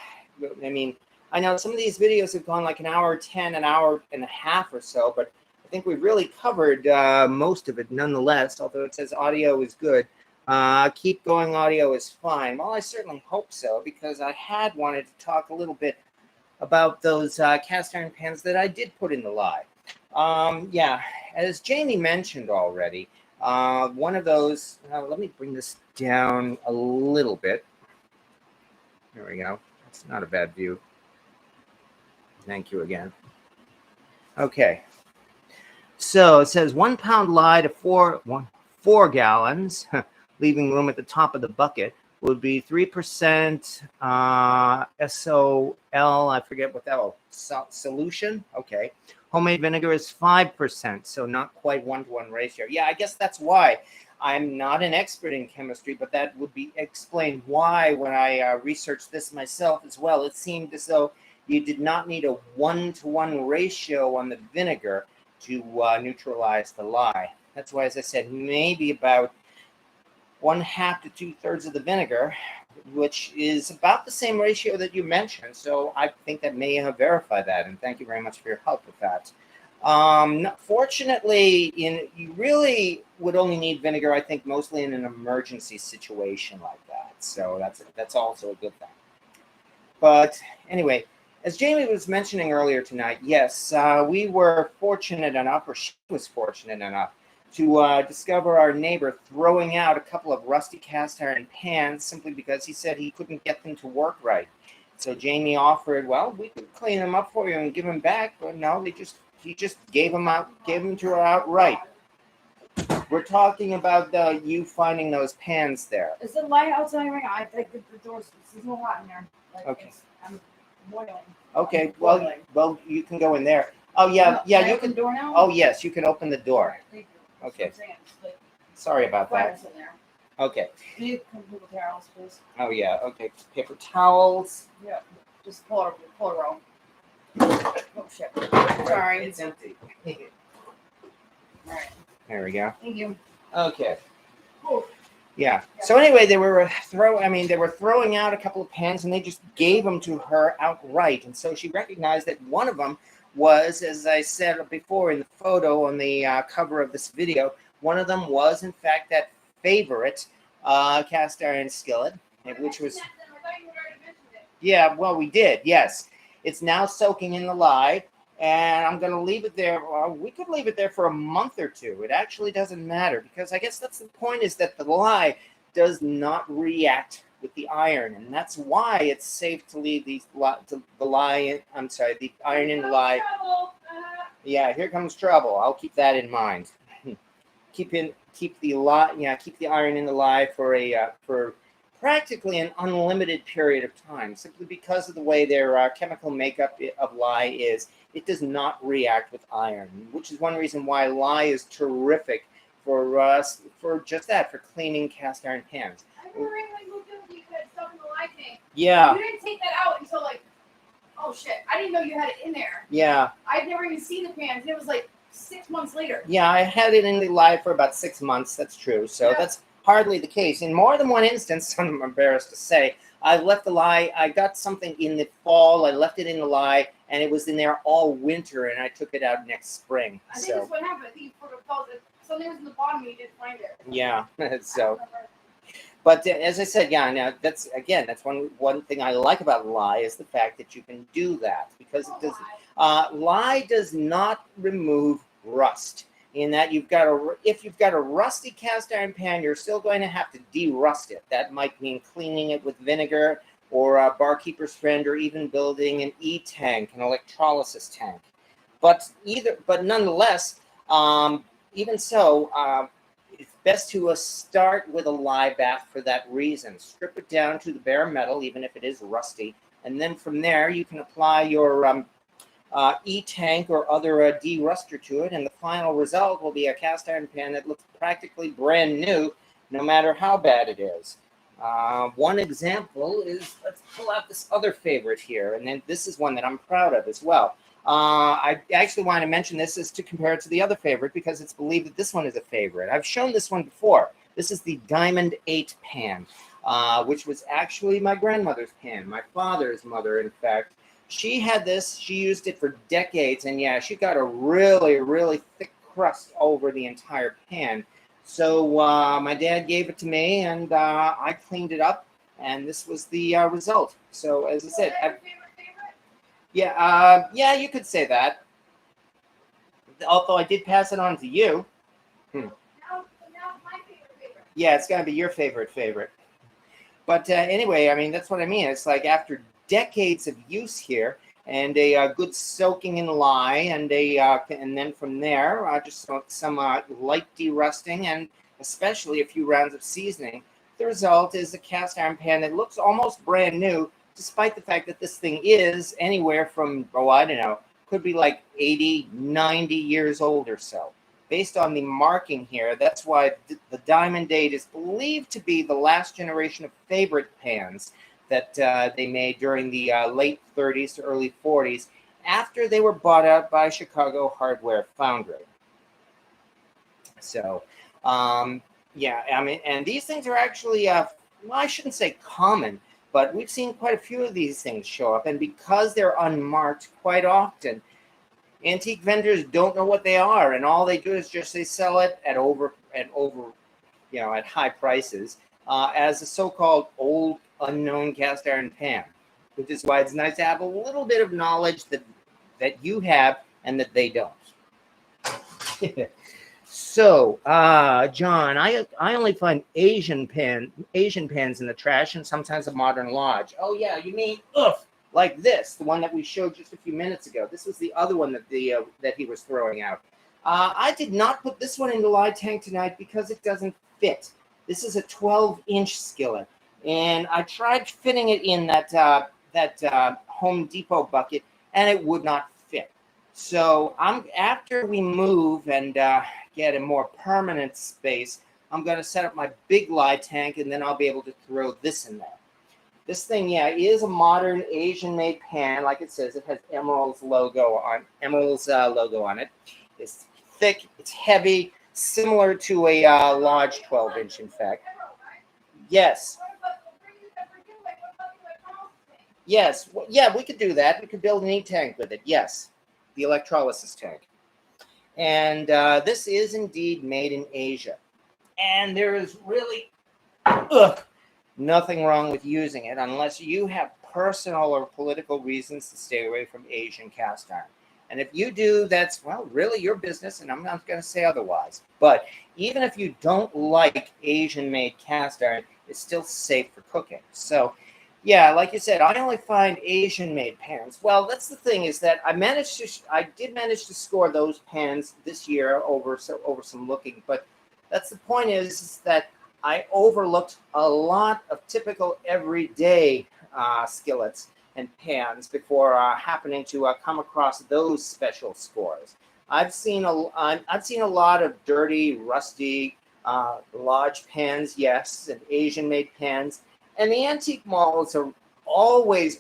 I mean, I know some of these videos have gone like an hour 10, an hour and a half or so, but I think we've really covered most of it nonetheless, although it says audio is good. Keep going, audio is fine. Well, I certainly hope so, because I had wanted to talk a little bit about those cast iron pans that I did put in the live. Yeah, as Jamie mentioned already, one of those, let me bring this down a little bit. There we go. That's not a bad view. Thank you again. Okay. So it says 1 pound lye to 4 gallons, leaving room at the top of the bucket, would be 3% SOL, I forget what that was, solution? Okay. Homemade vinegar is 5%, so not quite 1-to-1 ratio. Yeah, I guess that's why. I'm not an expert in chemistry, but that would be explain why when I researched this myself as well, it seemed as though you did not need a 1-to-1 ratio on the vinegar to neutralize the lye. That's why, as I said, maybe about 1/2 to 2/3 of the vinegar, which is about the same ratio that you mentioned. So I think that may have verified that, and thank you very much for your help with that. Fortunately, you really would only need vinegar, I think, mostly in an emergency situation like that. So that's also a good thing. But anyway, as Jamie was mentioning earlier tonight, yes, we were fortunate enough, or she was fortunate enough, to discover our neighbor throwing out a couple of rusty cast iron pans simply because he said he couldn't get them to work right. So Jamie offered, well, we could clean them up for you and give them back, but no, he just gave them to her outright. We're talking about you finding those pans there. Is the light outside right now? I think the doors. There's no light in there. Like, okay. I'm boiling. Okay. Well, you can go in there. Oh yeah, no, yeah. Can I You open can. The door now? Oh yes, you can open the door. Right, thank you. Okay. Like, sorry about that. In there. Okay. Do you come paper towels, please? Oh yeah. Okay. Paper towels. Yeah. Just pull a row. Oh shit. Sorry. It's empty. All right. There we go. Thank you. Okay. Oh. Yeah. So anyway, they were throwing out a couple of pans, and they just gave them to her outright. And so she recognized that one of them was, as I said before in the photo on the cover of this video, one of them was in fact that favorite cast iron skillet, which was. Yeah. Well, we did. Yes. It's now soaking in the lye. And I'm going to leave it there. We could leave it there for a month or two. It actually doesn't matter because I guess that's the point, is that the lye does not react with the iron. And that's why it's safe to leave the iron in the lye. Yeah, here comes trouble. I'll keep that in mind. keep the iron in the lye for practically an unlimited period of time, simply because of the way their chemical makeup of lye is. It does not react with iron, which is one reason why lye is terrific for just that, for cleaning cast iron pans. I remember when you had stuff in the lye tank. Yeah. You didn't take that out until like, oh shit, I didn't know you had it in there. Yeah. I'd never even seen the pans. It was like 6 months later. Yeah, I had it in the lye for about 6 months. That's true. So yeah. That's hardly the case. In more than one instance, I'm embarrassed to say, I left the lye. I got something in the fall. I left it in the lye, and it was in there all winter, and I took it out next spring. I think that's what happened. I think you put it, something was in the bottom, and you didn't find it. Yeah. So, but as I said, yeah. Now that's one thing I like about lye is the fact that you can do that, because it does. Lye does not remove rust. In that if you've got a rusty cast iron pan, you're still going to have to de-rust it. That might mean cleaning it with vinegar, or a barkeeper's friend, or even building an e-tank, an electrolysis tank. But nonetheless, even so, it's best to start with a lye bath for that reason. Strip it down to the bare metal, even if it is rusty, and then from there you can apply your e-tank or other de-ruster to it, and the final result will be a cast iron pan that looks practically brand new, no matter how bad it is. One example is, let's pull out this other favorite here, and then this is one that I'm proud of as well. I actually want to mention this is to compare it to the other favorite, because it's believed that this one is a favorite. I've shown this one before. This is the Diamond 8 pan, which was actually my grandmother's pan, my father's mother, in fact. She had this, she used it for decades, and yeah, she got a really, really thick crust over the entire pan. So my dad gave it to me, and I cleaned it up, and this was the result. So as I said, yeah, you could say that. Although I did pass it on to you. Now my favorite. Yeah, it's gonna be your favorite. But anyway, I mean, that's what I mean. It's like after decades of use here, and a good soaking in lye, and then from there just some light de-rusting, and especially a few rounds of seasoning. The result is a cast iron pan that looks almost brand new, despite the fact that this thing is anywhere from, I don't know, could be like 80, 90 years old or so. Based on the marking here, that's why the Diamond 8 is believed to be the last generation of favorite pans that they made during the late 30s to early 40s, after they were bought out by Chicago Hardware Foundry. So, yeah, I mean, and these things are actually, well, I shouldn't say common, but we've seen quite a few of these things show up. And because they're unmarked quite often, antique vendors don't know what they are. And all they do is just they sell it at over, at high prices as a so-called old unknown cast iron pan, which is why it's nice to have a little bit of knowledge that you have and that they don't. So, John, I only find Asian pans in the trash and sometimes a modern lodge. Oh yeah, you mean like this, the one that we showed just a few minutes ago. This was the other one that that he was throwing out. I did not put this one in the lye tank tonight because it doesn't fit. This is a 12-inch skillet, and I tried fitting it in that Home Depot bucket, and it would not fit. So after we move and get a more permanent space, I'm going to set up my big lye tank, and then I'll be able to throw this in there. This thing, yeah, is a modern Asian-made pan. Like it says, it has Emerald's logo on it. It's thick, it's heavy, similar to a large 12-inch, in fact. Yes. Yes. Yeah, we could do that. We could build an e-tank with it. Yes. The electrolysis tank. And this is indeed made in Asia. And there is really nothing wrong with using it unless you have personal or political reasons to stay away from Asian cast iron. And if you do, that's, well, really your business, and I'm not going to say otherwise. But even if you don't like Asian-made cast iron, it's still safe for cooking. So, yeah, like you said, I only find Asian-made pans. Well, that's the thing, is that I did manage to score those pans this year over some looking. But that's the point, is that I overlooked a lot of typical everyday skillets and pans before happening to come across those special scores. I've seen a lot of dirty, rusty, large pans, yes, and Asian-made pans. And the antique malls are always,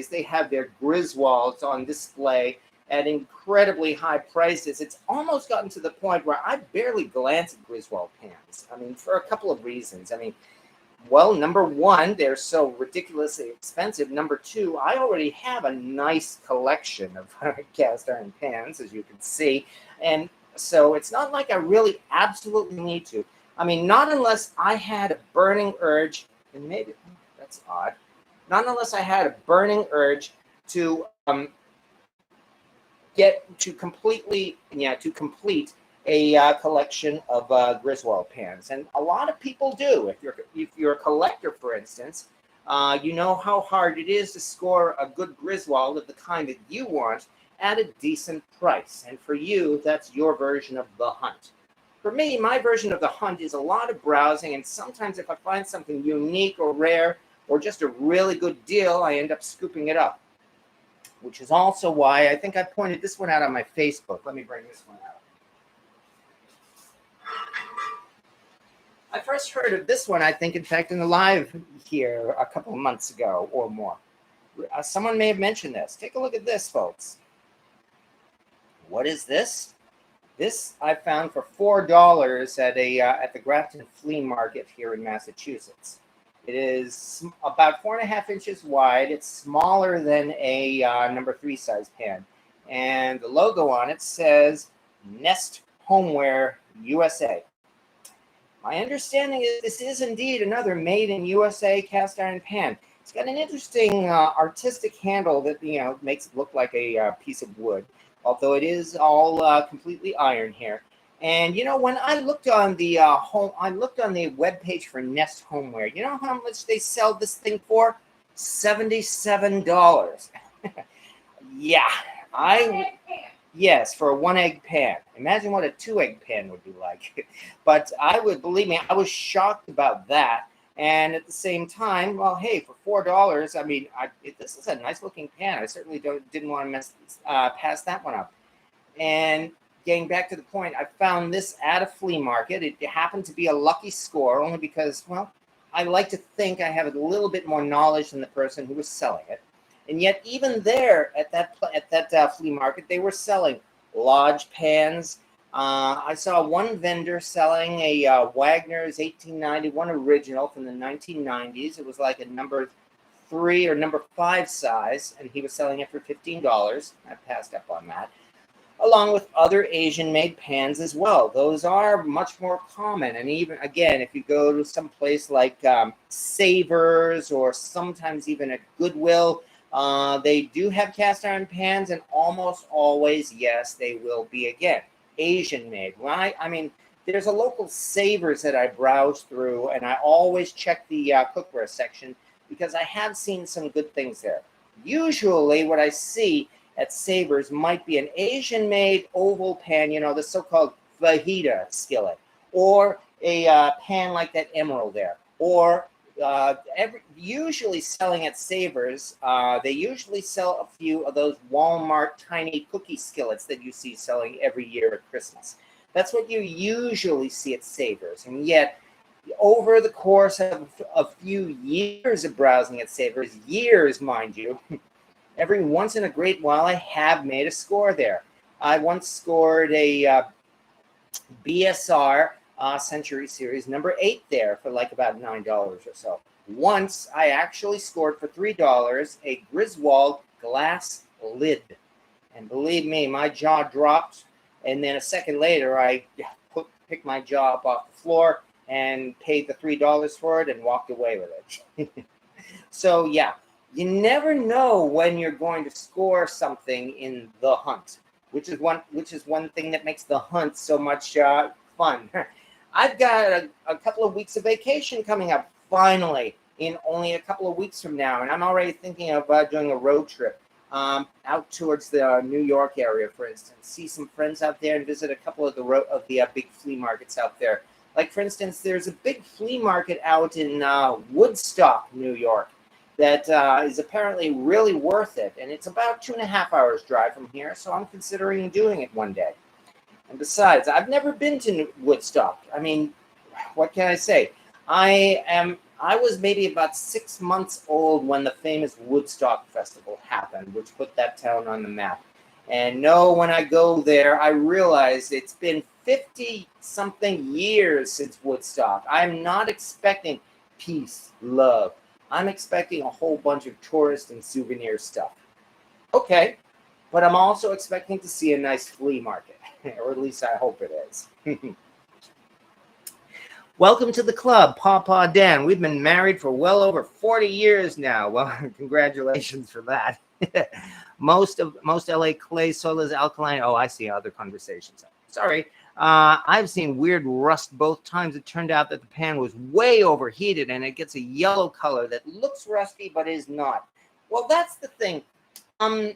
they have their Griswolds on display at incredibly high prices. It's almost gotten to the point where I barely glance at Griswold pans. I mean, for a couple of reasons. I mean, well, number one, they're so ridiculously expensive. Number two, I already have a nice collection of cast iron pans, as you can see. And so it's not like I really absolutely need to. I mean, not unless I had a burning urge, and maybe that's odd, not unless I had a burning urge to complete a collection of Griswold pans. And a lot of people do. If you're a collector, for instance, you know how hard it is to score a good Griswold of the kind that you want at a decent price. And for you, that's your version of the hunt. For me, my version of the hunt is a lot of browsing, and sometimes if I find something unique or rare or just a really good deal, I end up scooping it up, which is also why I think I pointed this one out on my Facebook. Let me bring this one out. I first heard of this one, I think, in fact, in the live here a couple of months ago or more. Someone may have mentioned this. Take a look at this, folks. What is this? This I found for $4 at the Grafton Flea Market here in Massachusetts. It is about 4.5 inches wide. It's smaller than a number 3 size pan. And the logo on it says Nest Homeware USA. My understanding is this is indeed another made in USA cast iron pan. It's got an interesting artistic handle that makes it look like a piece of wood, although it is all completely iron here. And when I looked on the webpage for Nest Homeware, you know how much they sell this thing for? $77. Yeah, yes, for a 1-egg pan. Imagine what a 2-egg pan would be like. But believe me, I was shocked about that. And at the same time, well, hey, for $4, I mean, this is a nice looking pan. I certainly didn't want to pass that one up. And getting back to the point, I found this at a flea market. It happened to be a lucky score, only because, well, I like to think I have a little bit more knowledge than the person who was selling it. And yet, even there at that flea market, they were selling large pans, I saw one vendor selling a Wagner's 1891 original from the 1990s. It was like a number 3 or number 5 size, and he was selling it for $15. I passed up on that. Along with other Asian-made pans as well. Those are much more common. And even, again, if you go to some place like Savers or sometimes even at Goodwill, they do have cast iron pans, and almost always, yes, they will be, again, Asian-made. I mean, there's a local Savers that I browse through, and I always check the cookware section because I have seen some good things there. Usually what I see at Savers might be an Asian-made oval pan, you know, the so-called fajita skillet, or a pan like that emerald there, or usually selling at Savers, they usually sell a few of those Walmart tiny cookie skillets that you see selling every year at Christmas. That's what you usually see at Savers, and yet over the course of a few years of browsing at Savers, years, mind you, every once in a great while, I have made a score there. I once scored a BSR Century Series number 8 there for like about $9 or so. Once, I actually scored for $3 a Griswold glass lid. And believe me, my jaw dropped. And then a second later, I picked my jaw up off the floor and paid the $3 for it and walked away with it. So, yeah. You never know when you're going to score something in the hunt, which is one thing that makes the hunt so much fun. I've got a couple of weeks of vacation coming up, finally, in only a couple of weeks from now, and I'm already thinking of doing a road trip out towards the New York area, for instance. See some friends out there and visit a couple of the big flea markets out there. Like, for instance, there's a big flea market out in Woodstock, New York, that is apparently really worth it. And it's about 2.5 hours drive from here, so I'm considering doing it one day. And besides, I've never been to Woodstock. I mean, what can I say? I was maybe about 6 months old when the famous Woodstock Festival happened, which put that town on the map. And no, when I go there, I realize it's been 50-something years since Woodstock. I'm not expecting peace, love. I'm expecting a whole bunch of tourist and souvenir stuff. Okay, but I'm also expecting to see a nice flea market, or at least I hope it is. Welcome to the club, Pawpaw Dan. We've been married for well over 40 years now. Well, congratulations for that. Most LA clay soil is alkaline. Oh, I see other conversations. Sorry. I've seen weird rust both times. It turned out that the pan was way overheated and it gets a yellow color that looks rusty but is not. Well, that's the thing. On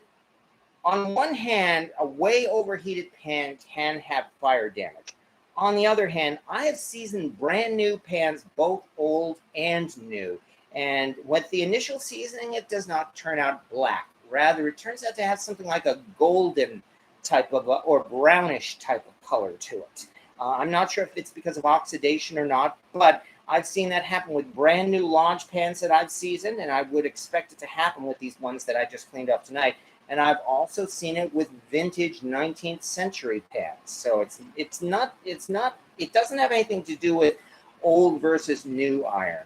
one hand, a way overheated pan can have fire damage. On the other hand, I have seasoned brand new pans, both old and new. And with the initial seasoning, it does not turn out black. Rather, it turns out to have something like a golden type of or brownish type of color to it. I'm not sure if it's because of oxidation or not, but I've seen that happen with brand new launch pans that I've seasoned, and I would expect it to happen with these ones that I just cleaned up tonight. And I've also seen it with vintage 19th century pans. So it doesn't have anything to do with old versus new iron.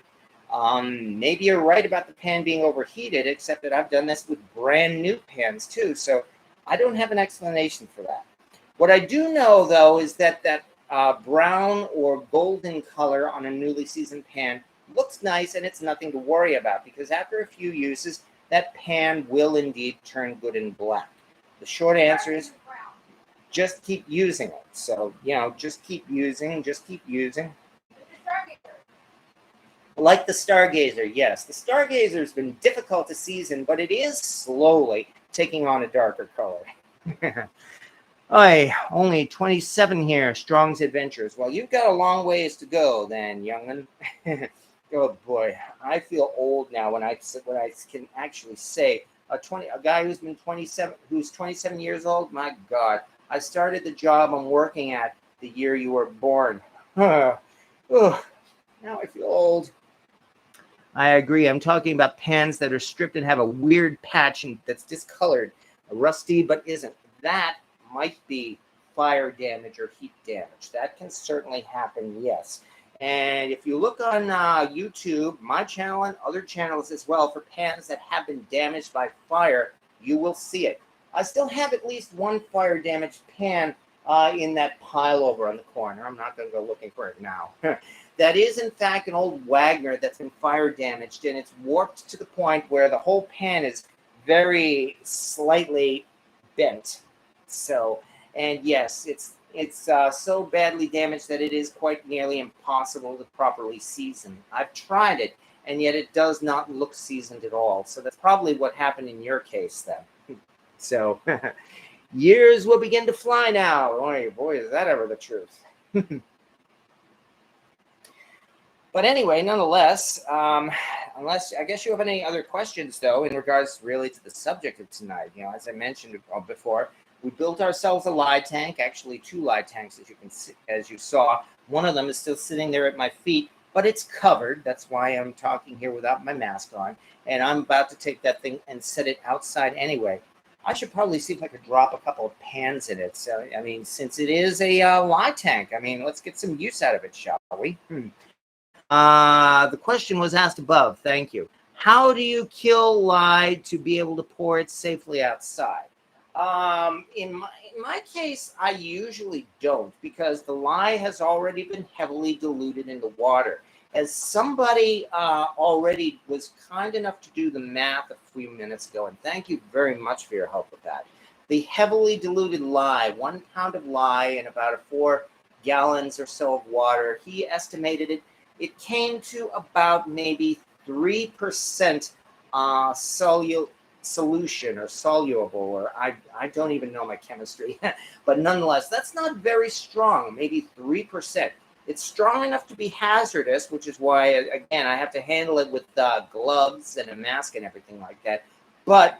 Maybe you're right about the pan being overheated, except that I've done this with brand new pans too. So I don't have an explanation for that. What I do know, though, is that brown or golden color on a newly seasoned pan looks nice, and it's nothing to worry about, because after a few uses, that pan will indeed turn good and black. The short answer is just keep using it. So, just keep using. Like the Stargazer, yes. The Stargazer has been difficult to season, but it is slowly taking on a darker color. Oy, only 27 here, Strong's Adventures. Well, you've got a long ways to go then, young'un. Oh boy, I feel old now when I can actually say a guy who's 27 years old. My God, I started the job I'm working at the year you were born. Now I feel old. I agree. I'm talking about pans that are stripped and have a weird patch and that's discolored, rusty but isn't. That might be fire damage or heat damage. That can certainly happen, yes. And if you look on YouTube, my channel and other channels as well, for pans that have been damaged by fire, you will see it. I still have at least one fire damaged pan in that pile over on the corner. I'm not going to go looking for it now. That is, in fact, an old Wagner that's been fire damaged, and it's warped to the point where the whole pan is very slightly bent. So, and yes, it's so badly damaged that it is quite nearly impossible to properly season. I've tried it, and yet it does not look seasoned at all. So that's probably what happened in your case then. So, years will begin to fly now. Oh, boy, is that ever the truth. But anyway, nonetheless, unless I guess you have any other questions, though, in regards really to the subject of tonight. You know, as I mentioned before, we built ourselves a lye tank, actually 2 lye tanks, as you can see, as you saw. One of them is still sitting there at my feet, but it's covered. That's why I'm talking here without my mask on. And I'm about to take that thing and set it outside anyway. I should probably see if I could drop a couple of pans in it. So, I mean, since it is a lye tank, I mean, let's get some use out of it, shall we? The question was asked above. Thank you. How do you kill lye to be able to pour it safely outside? In my case, I usually don't, because the lye has already been heavily diluted into water. As somebody already was kind enough to do the math a few minutes ago, and thank you very much for your help with that. The heavily diluted lye, 1 pound of lye in about 4 gallons or so of water, he estimated it came to about maybe 3% solution or soluble, or I don't even know my chemistry, but nonetheless, that's not very strong, maybe 3%. It's strong enough to be hazardous, which is why, again, I have to handle it with gloves and a mask and everything like that. But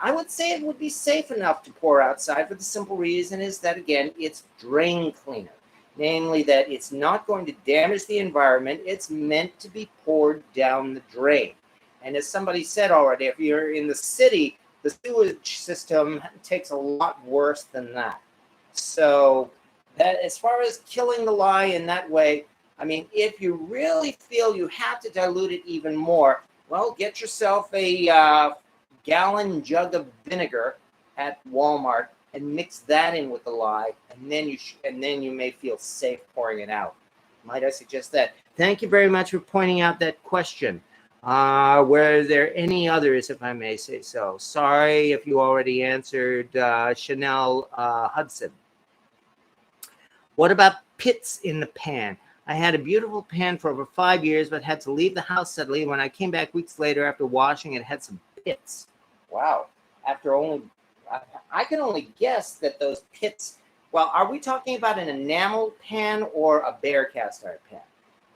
I would say it would be safe enough to pour outside for the simple reason is that, again, it's drain cleaner. Namely that it's not going to damage the environment. It's meant to be poured down the drain. And as somebody said already, if you're in the city, the sewage system takes a lot worse than that. So that, as far as killing the lye in that way, I mean, if you really feel you have to dilute it even more, well, get yourself a gallon jug of vinegar at Walmart and mix that in with the lye, and then you may feel safe pouring it out. Might I suggest that? Thank you very much for pointing out that question. Were there any others, if I may say so? Sorry if you already answered, Chanel Hudson. What about pits in the pan? I had a beautiful pan for over 5 years, but had to leave the house suddenly. When I came back weeks later after washing, it had some pits. Wow. After only... I can only guess that those pits, well, are we talking about an enamel pan or a bare cast iron pan?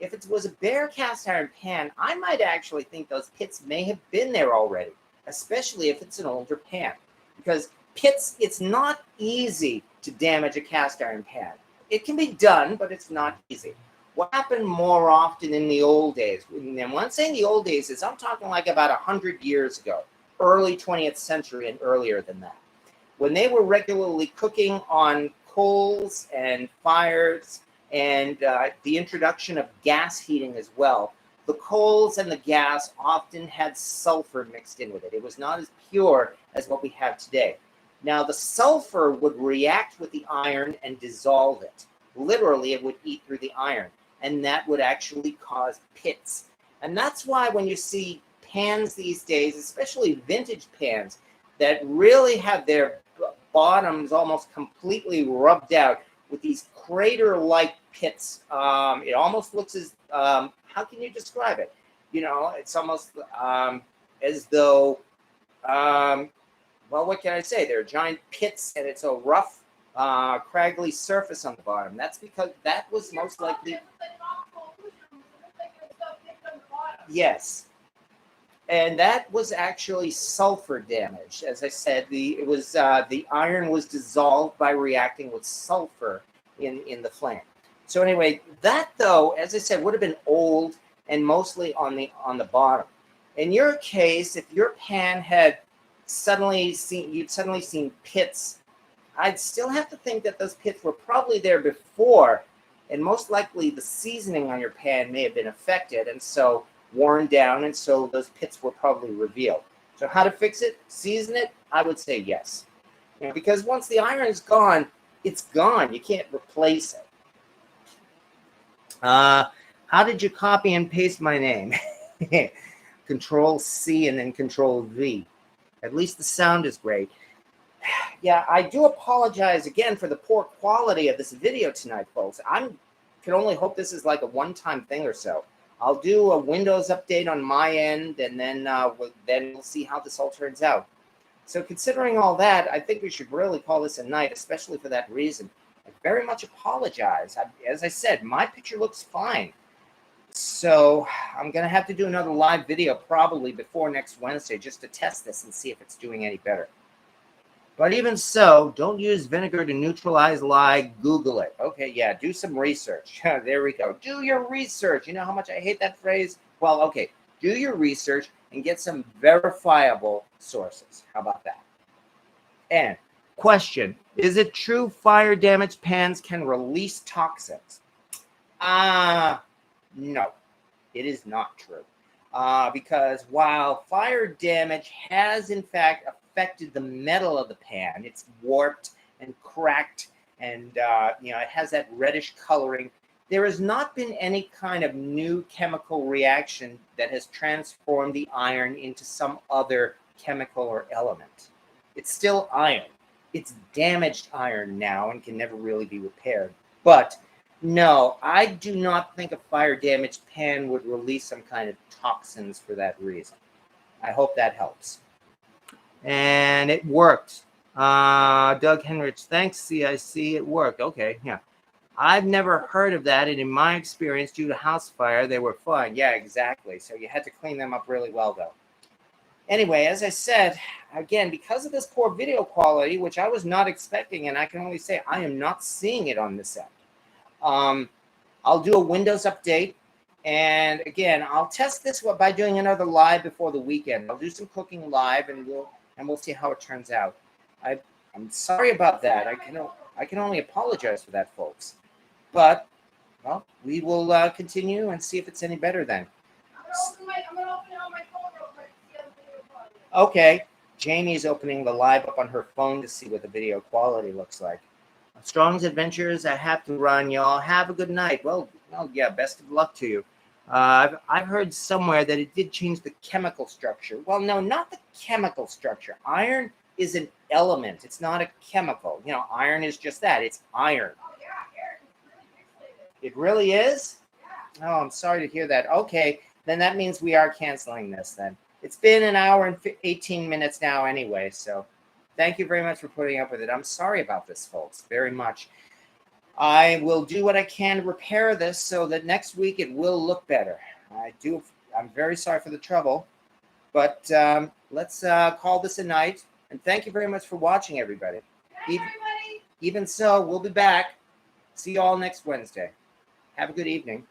If it was a bare cast iron pan, I might actually think those pits may have been there already, especially if it's an older pan. Because pits, it's not easy to damage a cast iron pan. It can be done, but it's not easy. What happened more often in the old days, and when I'm saying the old days is I'm talking like about 100 years ago, early 20th century and earlier than that. When they were regularly cooking on coals and fires and the introduction of gas heating as well, the coals and the gas often had sulfur mixed in with it. It was not as pure as what we have today. Now, the sulfur would react with the iron and dissolve it. Literally, it would eat through the iron, and that would actually cause pits. And that's why when you see pans these days, especially vintage pans, that really have their bottoms almost completely rubbed out with these crater-like pits. It almost looks as, how can you describe it? You know, it's almost as though, well, what can I say? They're giant pits, and it's a rough, craggly surface on the bottom. That's because that was most likely... Yes. And that was actually sulfur damage. As I said, the iron was dissolved by reacting with sulfur in the flame. So anyway, that though, as I said, would have been old and mostly on the bottom. In your case, if your pan had suddenly seen pits I'd still have to think that those pits were probably there before, and most likely the seasoning on your pan may have been affected and so worn down, and so those pits were probably revealed. So how to fix it? Season it? I would say yes. Because once the iron is gone, it's gone. You can't replace it. How did you copy and paste my name? Control C and then Control V. At least the sound is great. Yeah, I do apologize again for the poor quality of this video tonight, folks. I can only hope this is like a one-time thing or so. I'll do a Windows update on my end, and then we'll see how this all turns out. So considering all that, I think we should really call this a night, especially for that reason. I very much apologize. As I said, my picture looks fine. So I'm going to have to do another live video probably before next Wednesday just to test this and see if it's doing any better. But even so, don't use vinegar to neutralize lye. Google it. Okay, yeah, do some research. There we go. Do your research. You know how much I hate that phrase? Well, okay, do your research and get some verifiable sources. How about that? And question, is it true fire damaged pans can release toxins? No, it is not true. Because while fire damage has in fact affected the metal of the pan, it's warped and cracked, and it has that reddish coloring, there has not been any kind of new chemical reaction that has transformed the iron into some other chemical or element. It's still iron. It's damaged iron now and can never really be repaired. But no, I do not think a fire-damaged pan would release some kind of toxins for that reason. I hope that helps. And it worked. Doug Henrich, thanks, CIC. It worked. Okay, yeah. I've never heard of that, and in my experience, due to house fire, they were fine. Yeah, exactly. So you had to clean them up really well, though. Anyway, as I said, again, because of this poor video quality, which I was not expecting, and I can only say I am not seeing it on this end. I'll do a Windows update, and again, I'll test this by doing another live before the weekend. I'll do some cooking live, and we'll see how it turns out. I'm sorry about that. I can only apologize for that, folks. But well, we will continue and see if it's any better then. I'm gonna open it on my phone real quick to see how the video quality. Okay, Jamie's opening the live up on her phone to see what the video quality looks like. Strong's Adventures, I have to run, y'all. Have a good night. Well, yeah, best of luck to you. I've heard somewhere that it did change the chemical structure. Well, no, not the chemical structure. Iron is an element. It's not a chemical. Iron is just that. It's iron. Oh, yeah, here, it's really pixelated. It really is? Yeah. Oh, I'm sorry to hear that. Okay, then that means we are canceling this then. It's been an hour and 18 minutes now anyway, so thank you very much for putting up with it. I'm sorry about this, folks, very much. I will do what I can to repair this so that next week it will look better. I'm very sorry for the trouble, but let's call this a night. And thank you very much for watching, everybody. Hey, everybody. Even so, we'll be back. See you all next Wednesday. Have a good evening.